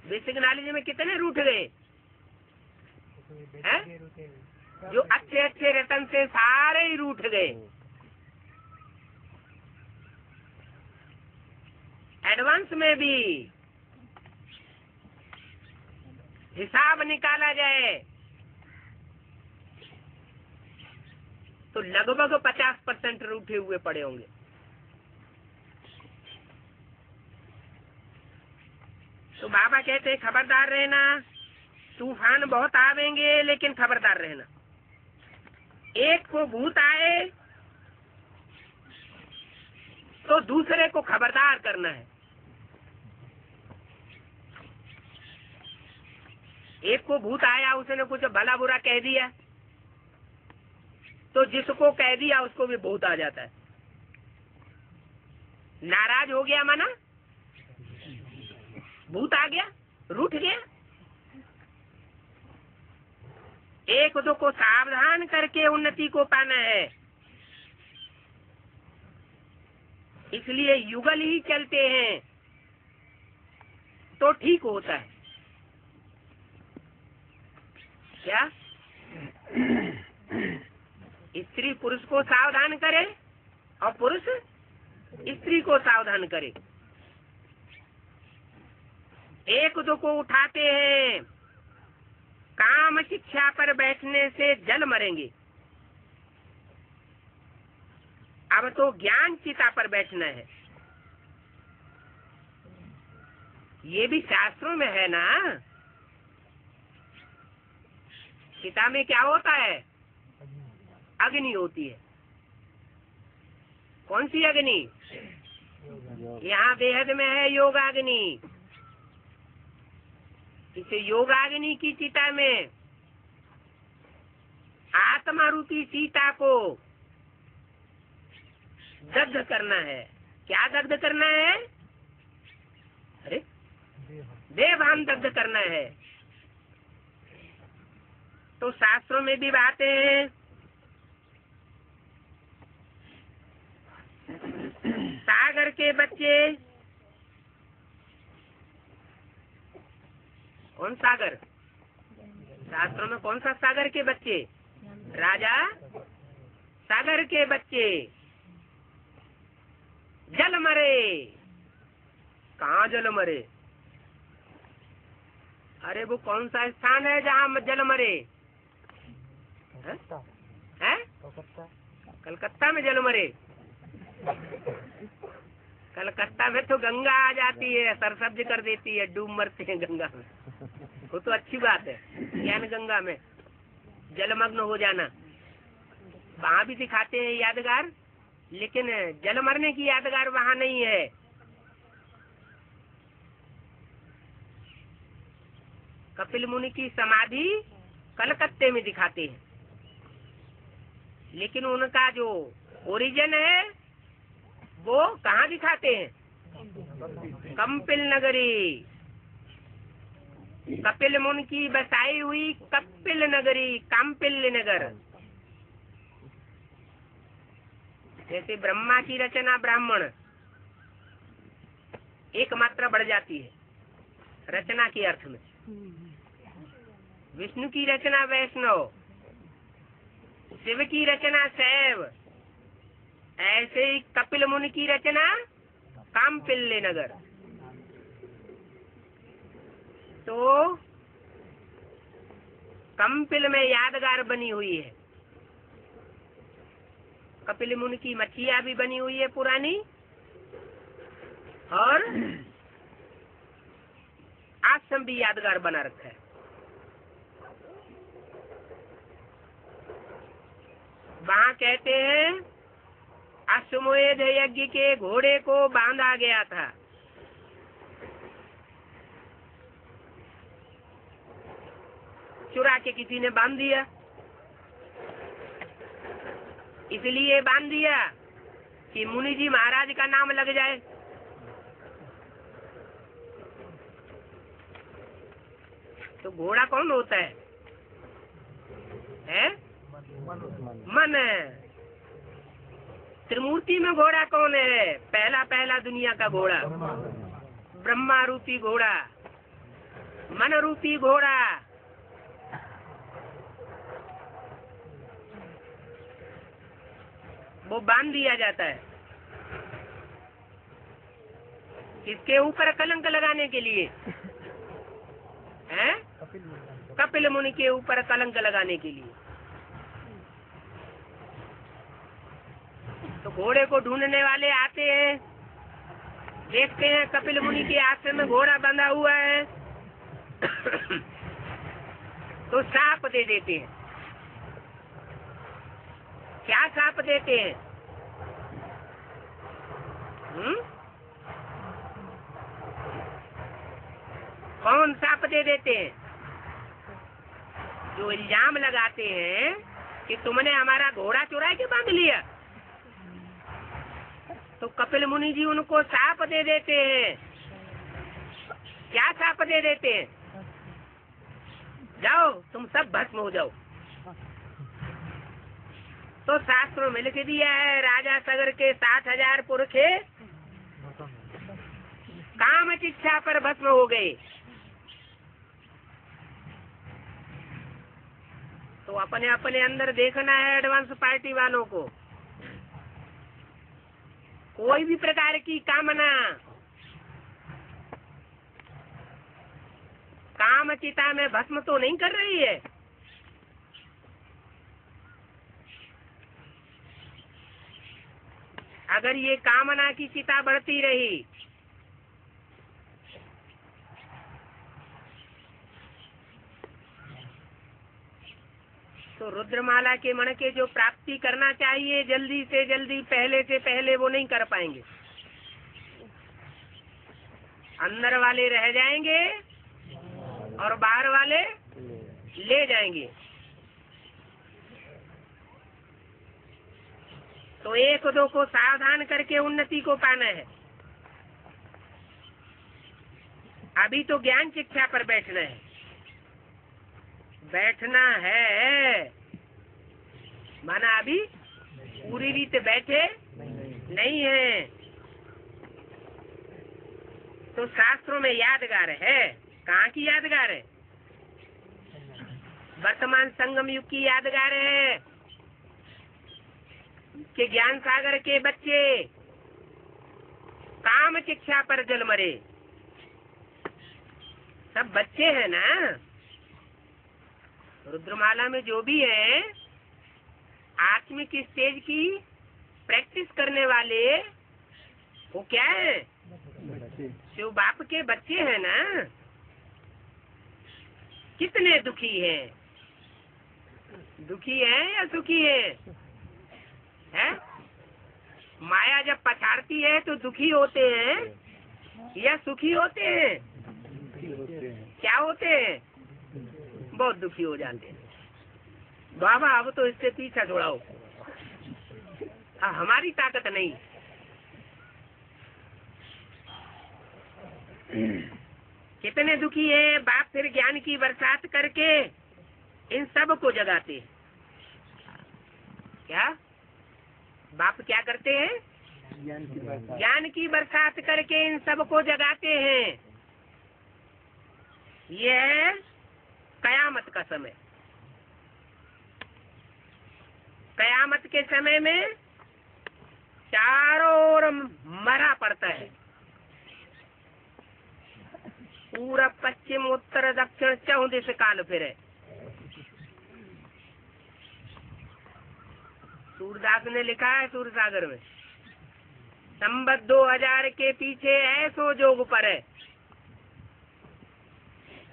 बेसिक नॉलेज में कितने रूठ गए हैं? जो अच्छे अच्छे रतन से सारे ही रूठ गए। एडवांस में भी हिसाब निकाला जाए तो लगभग 50% रूठे हुए पड़े होंगे। तो बाबा कहते हैं खबरदार रहना, तूफान बहुत आवेंगे, लेकिन खबरदार रहना। एक को भूत आए तो दूसरे को खबरदार करना है। एक को भूत आया, उसने कुछ भला बुरा कह दिया, तो जिसको कह दिया उसको भी भूत आ जाता है। नाराज हो गया माना भूत आ गया, रूठ गया। एक दो को सावधान करके उन्नति को पाना है। इसलिए युगल ही चलते हैं तो ठीक होता है। क्या? स्त्री पुरुष को सावधान करे और पुरुष स्त्री को सावधान करे। एक दो को उठाते हैं, काम शिक्षा पर बैठने से जल मरेंगे। अब तो ज्ञान चिता पर बैठना है। ये भी शास्त्रों में है ना। चिता में क्या होता है? अग्नि होती है। कौन सी अग्नि? यहाँ बेहद में है योगाग्नि। इस योगाग्नि की चिता में आत्मा रूपी सीता को दग्ध करना है। क्या दग्ध करना है? अरे देवभान दग्ध करना है। तो शास्त्रों में भी बातें हैं। सागर के बच्चे कौन सागर? शास्त्रों में कौन सा सागर के बच्चे? राजा सागर के बच्चे जल मरे। कहाँ जल मरे? अरे वो कौन सा स्थान है जहाँ जल मरे? है? कलकत्ता में जल मरे। कलकत्ता में तो गंगा आ जाती है, सरसब्ज कर देती है, डूब मरते हैं गंगा में। वो तो अच्छी बात है, ज्ञान गंगा में जलमग्न हो जाना। वहाँ भी दिखाते हैं यादगार, लेकिन जल मरने की यादगार वहाँ नहीं है। कपिल मुनि की समाधि कलकत्ते में दिखाते हैं, लेकिन उनका जो ओरिजिन है वो कहाँ दिखाते हैं? कंपिल नगरी। कपिल मुनि की बसाई हुई कपिल नगरी, कंपिल नगर। जैसे ब्रह्मा की रचना ब्राह्मण, एक मात्रा बढ़ जाती है रचना के अर्थ में। विष्णु की रचना वैष्णव, शिव की रचना शैव, ऐसे ही कपिल मुनि की रचना कामपिल्य नगर। तो कंपिल में यादगार बनी हुई है। कपिल मुनि की मछलियां भी बनी हुई है पुरानी, और आश्रम भी यादगार बना रखा है। वहाँ कहते हैं अश्वमेध यज्ञ के घोड़े को बांधा गया था। चुरा के किसी ने बांध दिया, इसलिए बांध दिया कि मुनि जी महाराज का नाम लग जाए। तो घोड़ा कौन होता है? मन। त्रिमूर्ति में घोड़ा कौन है? पहला पहला दुनिया का घोड़ा, ब्रह्मा रूपी घोड़ा, मन रूपी घोड़ा। वो बांध दिया जाता है किसके ऊपर? कलंक लगाने के लिए, हैं? कपिल मुनि के ऊपर कलंक लगाने के लिए। तो घोड़े को ढूंढने वाले आते हैं, देखते हैं कपिल मुनि के आश्रम में घोड़ा बंधा हुआ है, तो साप दे देते हैं। क्या साप देते हैं? कौन साप दे देते हैं? जो इल्जाम लगाते हैं कि तुमने हमारा घोड़ा चुरा के बांध लिया, तो कपिल मुनि जी उनको साप दे देते हैं। क्या साप दे देते हैं? जाओ तुम सब भस्म हो जाओ। तो शास्त्रों में लिख दिया है राजा सगर के 60,000 पुरखे काम शिक्षा पर भस्म हो गए। तो अपने अपने अंदर देखना है एडवांस पार्टी वालों को। कोई भी प्रकार की कामना काम चिता में भस्म तो नहीं कर रही है। अगर ये कामना की चिता बढ़ती रही तो रुद्रमाला के मन के जो प्राप्ति करना चाहिए जल्दी से जल्दी, पहले से पहले वो नहीं कर पाएंगे। अंदर वाले रह जाएंगे और बाहर वाले ले जाएंगे। तो एक दो को सावधान करके उन्नति को पाना है। अभी तो ज्ञान शिक्षा पर बैठना है, माना अभी पूरी रीत बैठे नहीं है। तो शास्त्रों में यादगार है कहाँ की यादगार है? वर्तमान संगम युग की यादगार है कि ज्ञान सागर के बच्चे काम शिक्षा पर जल मरे। सब बच्चे हैं ना। रुद्रमाला में जो भी है आत्मिक स्टेज की प्रैक्टिस करने वाले, वो क्या है? शिव बाप के बच्चे हैं ना। कितने दुखी हैं? दुखी है या सुखी है? माया जब पछाड़ती है तो दुखी होते हैं या सुखी होते हैं? क्या होते हैं? बहुत दुखी हो जाते हैं। बाबा अब तो इससे पीछा छुड़ाओ, हमारी ताकत नहीं। कितने दुखी है। बाप फिर ज्ञान की बरसात करके इन सब को जगाते। क्या बाप क्या करते हैं? ज्ञान की बरसात करके इन सब को जगाते हैं। यह है कयामत का समय। कयामत के समय में चारों ओर मरा पड़ता है। पूरा पश्चिम उत्तर दक्षिण चौदिश काल फिरे। सूरदास ने लिखा है सूर सागर में, संबत 2000 के पीछे ऐसो जोग पर है।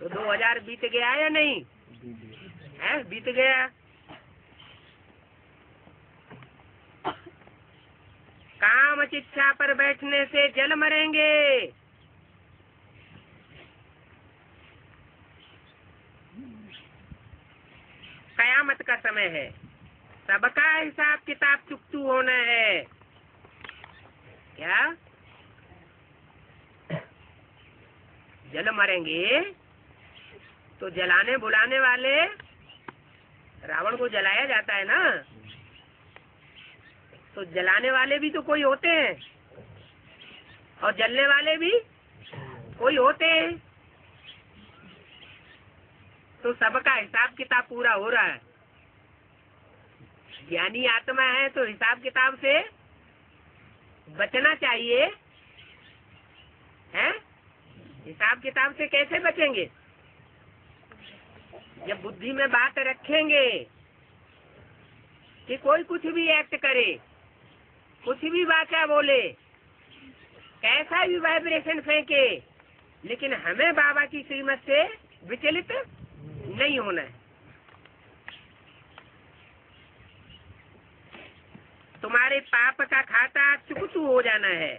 तो 2000 बीत गया या नहीं है? बीत गया। काम शिक्षा पर बैठने से जल मरेंगे। कयामत का समय है। सबका हिसाब किताब चुकतू होना है। क्या जल मरेंगे? तो जलाने बुलाने वाले, रावण को जलाया जाता है ना, तो जलाने वाले भी तो कोई होते हैं और जलने वाले भी कोई होते हैं। तो सबका हिसाब किताब पूरा हो रहा है। ज्ञानी आत्मा है तो हिसाब किताब से बचना चाहिए, है? हिसाब किताब से कैसे बचेंगे? जब बुद्धि में बात रखेंगे कि कोई कुछ भी एक्ट करे, कुछ भी वाचा बोले, कैसा भी वाइब्रेशन फेंके, लेकिन हमें बाबा की श्रीमत से विचलित नहीं होना है। तुम्हारे पाप का खाता चुकतू हो जाना है।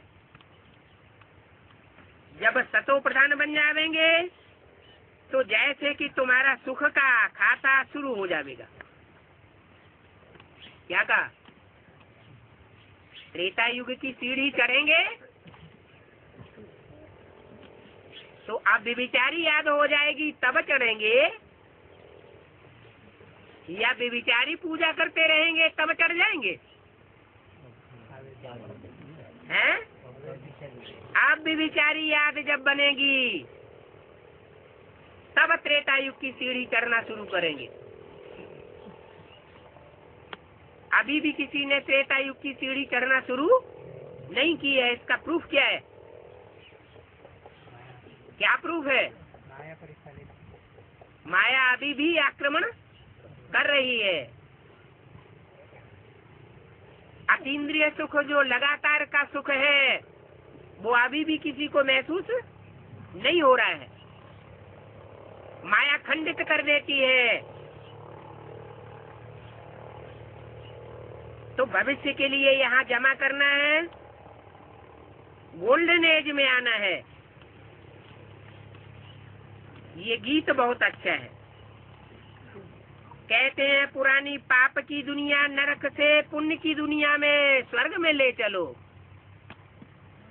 जब सतो प्रधान बन जाएंगे तो जैसे कि तुम्हारा सुख का खाता शुरू हो जाएगा। क्या कहा? त्रेता युग की सीढ़ी चढ़ेंगे तो अब व्यभिचारी याद हो जाएगी तब चढ़ेंगे, या व्यभिचारी पूजा करते रहेंगे तब चढ़ जाएंगे? हैं? अब व्यभिचारी याद जब बनेगी तब त्रेता युग की सीढ़ी चढ़ना शुरू करेंगे। अभी भी किसी ने त्रेता युग की सीढ़ी चढ़ना शुरू नहीं की है। इसका प्रूफ क्या है? क्या प्रूफ है? माया अभी भी आक्रमण कर रही है। अतीन्द्रिय सुख जो लगातार का सुख है वो अभी भी किसी को महसूस नहीं हो रहा है। माया खंडित कर देती है। तो भविष्य के लिए यहाँ जमा करना है, गोल्डन एज में आना है। ये गीत बहुत अच्छा है। कहते हैं पुरानी पाप की दुनिया नरक से पुण्य की दुनिया में स्वर्ग में ले चलो।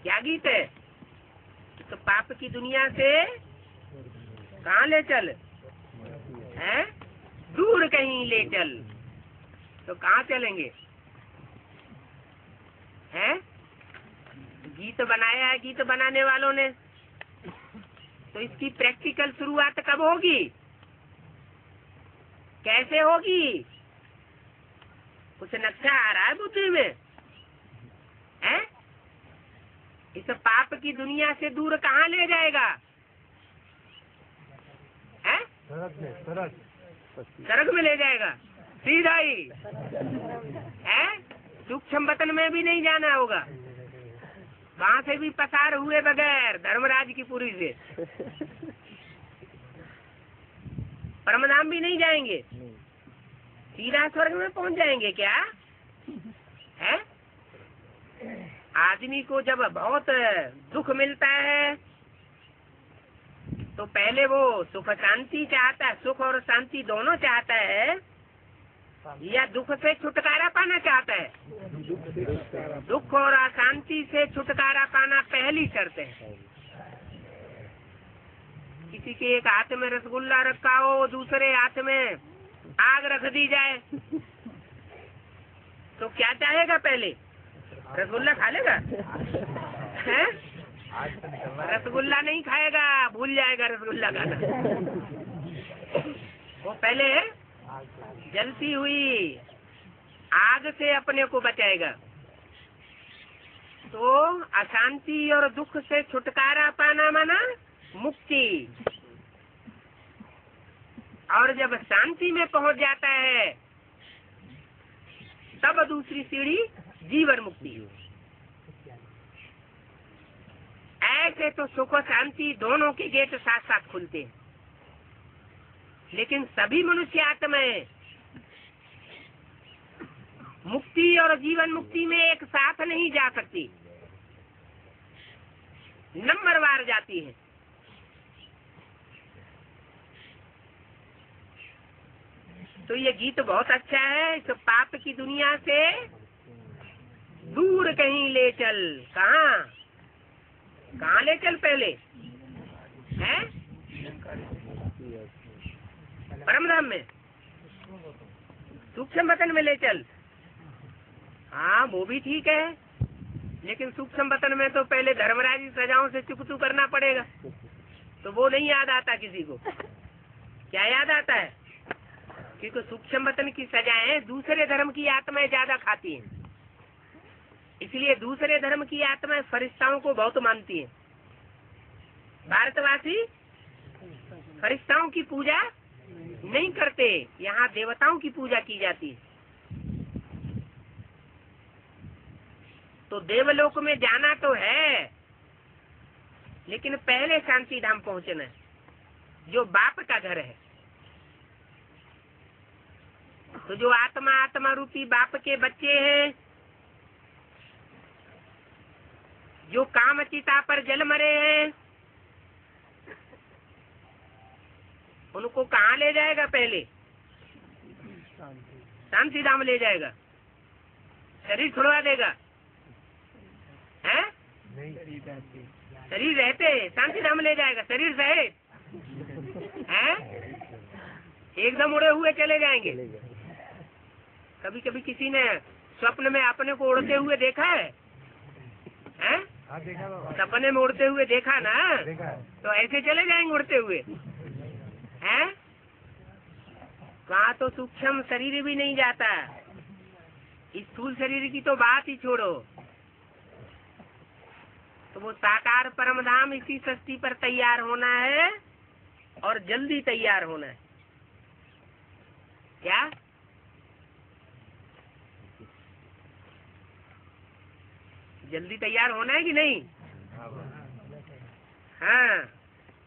क्या गीत है? तो पाप की दुनिया से कहाँ ले चल? हैं? दूर कहीं ले चल। तो कहाँ चलेंगे? हैं? गीत बनाया है गीत बनाने वालों ने, तो इसकी प्रैक्टिकल शुरुआत कब होगी, कैसे होगी? कुछ नक्शा आ रहा है बुद्धि में? है? इस पाप की दुनिया से दूर कहाँ ले जाएगा? है? स्वर्ग में ले जाएगा सीधा ही। है? सूक्ष्म वतन में भी नहीं जाना होगा, वहाँ से भी पसार हुए बगैर धर्मराज की पुरी से परमधाम भी नहीं जाएंगे, सीधा स्वर्ग में पहुँच जाएंगे क्या? है? आदमी को जब बहुत दुख मिलता है तो पहले वो सुख शांति चाहता है, सुख और शांति दोनों चाहता है, या दुख से छुटकारा पाना चाहता है? दुख और अशांति से छुटकारा पाना पहली शर्त है। किसी के एक हाथ में रसगुल्ला रखा हो, दूसरे हाथ में आग रख दी जाए, तो क्या चाहेगा? पहले रसगुल्ला खा लेगा? हैं? रसगुल्ला नहीं खाएगा, भूल जाएगा रसगुल्ला खाना। वो पहले जलती हुई आग से अपने को बचाएगा। तो अशांति और दुख से छुटकारा पाना माना मुक्ति, और जब शांति में पहुंच जाता है तब दूसरी सीढ़ी जीवन मुक्ति। ऐसे तो सुख शांति दोनों के गेट साथ साथ खुलते हैं, लेकिन सभी मनुष्य आत्माएं मुक्ति और जीवन मुक्ति में एक साथ नहीं जा सकती, नंबरवार जाती है। तो ये गीत बहुत अच्छा है। इस पाप की दुनिया से दूर कहीं ले चल। कहाँ कहाँ ले चल? पहले है परमधाम में, सूक्ष्म वतन में ले चल। हाँ वो भी ठीक है, लेकिन सूक्ष्म वतन में तो पहले धर्मराज की सजाओं से चुकतू करना पड़ेगा, तो वो नहीं याद आता किसी को। क्या याद आता है? क्योंकि सूक्ष्म वतन की सजाएं दूसरे धर्म की आत्माएं ज्यादा खाती हैं, इसलिए दूसरे धर्म की आत्माएं फरिश्ताओं को बहुत मानती हैं। भारतवासी फरिश्ताओं की पूजा नहीं करते, यहाँ देवताओं की पूजा की जाती है। तो देवलोक में जाना तो है, लेकिन पहले शांति धाम पहुंचना है, जो बाप का घर है। तो जो आत्मा आत्मा रूपी बाप के बच्चे हैं, जो काम चिता पर जल मरे हैं, उनको कहाँ ले जाएगा? पहले शांति धाम ले जाएगा। शरीर छुड़वा देगा? है? शरीर रहते शांति धाम ले जाएगा, शरीर सहित है? एकदम उड़े हुए चले जाएंगे। कभी कभी किसी ने स्वप्न में अपने को उड़ते हुए देखा है? हैं? सपने में उड़ते हुए देखा ना? तो ऐसे चले जाएंगे उड़ते हुए। हैं? वहाँ तो सूक्ष्म शरीर भी नहीं जाता, स्थूल शरीर की तो बात ही छोड़ो। तो वो साकार परम धाम इसी सृष्टि पर तैयार होना है, और जल्दी तैयार होना है। क्या? जल्दी तैयार होना है कि नहीं? हाँ,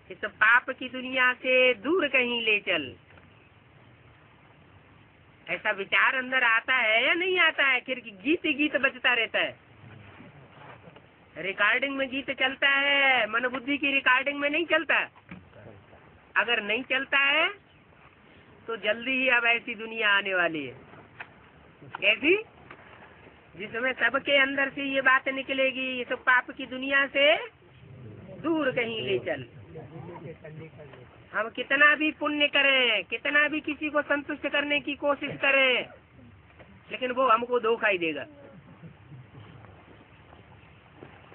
इस पाप की दुनिया से दूर कहीं ले चल। ऐसा विचार अंदर आता है या नहीं आता है? फिर गीत ही गीत बजता रहता है, रिकॉर्डिंग में गीत चलता है, मन बुद्धि की रिकॉर्डिंग में नहीं चलता। अगर नहीं चलता है तो जल्दी ही अब ऐसी दुनिया आने वाली है। कैसी? जिसमें सबके अंदर से ये बात निकलेगी, ये सब पाप की दुनिया से दूर कहीं ले चल। हम कितना भी पुण्य करें, कितना भी किसी को संतुष्ट करने की कोशिश करें, लेकिन वो हमको धोखा ही देगा।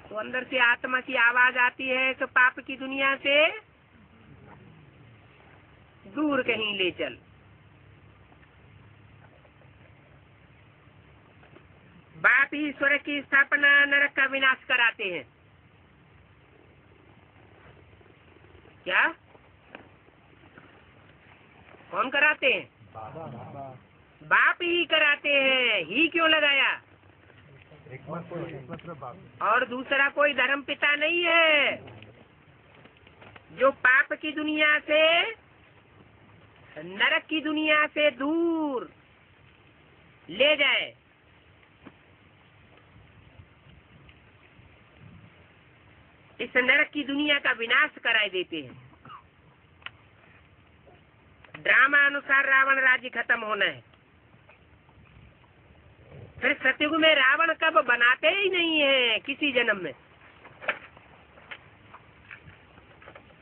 तो अंदर से आत्मा की आवाज आती है, तो पाप की दुनिया से दूर कहीं ले चल। बाप ही स्वर्ग की स्थापना, नरक का विनाश कराते हैं। क्या? कौन कराते हैं? बाप ही कराते हैं। ही क्यों लगाया? और दूसरा कोई धर्म पिता नहीं है जो पाप की दुनिया से, नरक की दुनिया से दूर ले जाए। इस नरक की दुनिया का विनाश कराए देते हैं। ड्रामा अनुसार रावण राज्य खत्म होना है। फिर सतयुग में रावण कब बनाते ही नहीं है किसी जन्म में।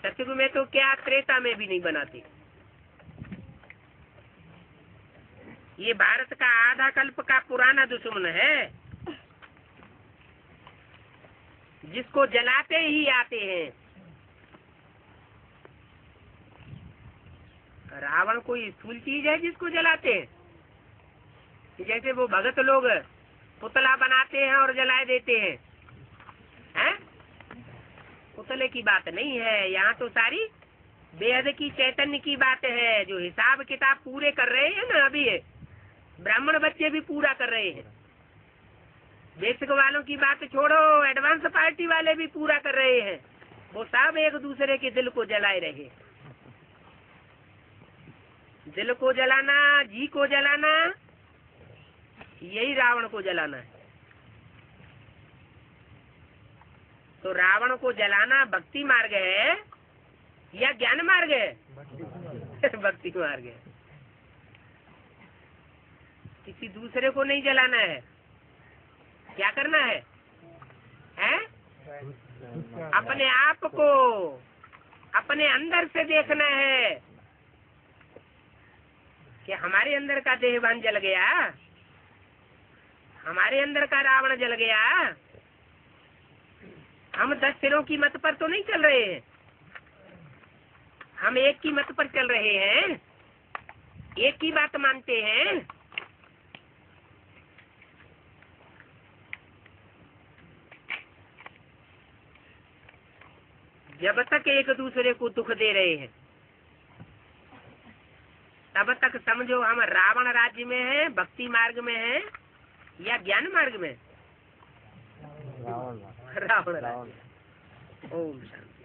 सतयुग में तो क्या, त्रेता में भी नहीं बनाते। ये भारत का आधा कल्प का पुराना दुश्मन है, जिसको जलाते ही आते हैं। रावण कोई स्थूल चीज है जिसको जलाते हैं? जैसे वो भगत लोग पुतला बनाते हैं और जलाए देते हैं, हैं? पुतले की बात नहीं है यहाँ तो, सारी बेहद की चैतन्य की बात है। जो हिसाब किताब पूरे कर रहे हैं ना, अभी ब्राह्मण बच्चे भी पूरा कर रहे हैं। बेसिक वालों की बात छोड़ो, एडवांस पार्टी वाले भी पूरा कर रहे हैं। वो सब एक दूसरे के दिल को जलाए रहे। दिल को जलाना, जी को जलाना, यही रावण को जलाना है। तो रावण को जलाना भक्ति मार्ग है या ज्ञान मार्ग है? भक्ति मार्ग है। किसी दूसरे को नहीं जलाना है। क्या करना है? हैं? अपने आप को अपने अंदर से देखना है कि हमारे अंदर का देहभान जल गया, हमारे अंदर का रावण जल गया। हम 10 सिरों की मत पर तो नहीं चल रहे हैं, हम एक की मत पर चल रहे हैं, एक की बात मानते हैं। जब तक एक दूसरे को दुख दे रहे हैं तब तक समझो हम रावण राज्य में है, भक्ति मार्ग में है या ज्ञान मार्ग में? रावण राज्य। ओम शांति।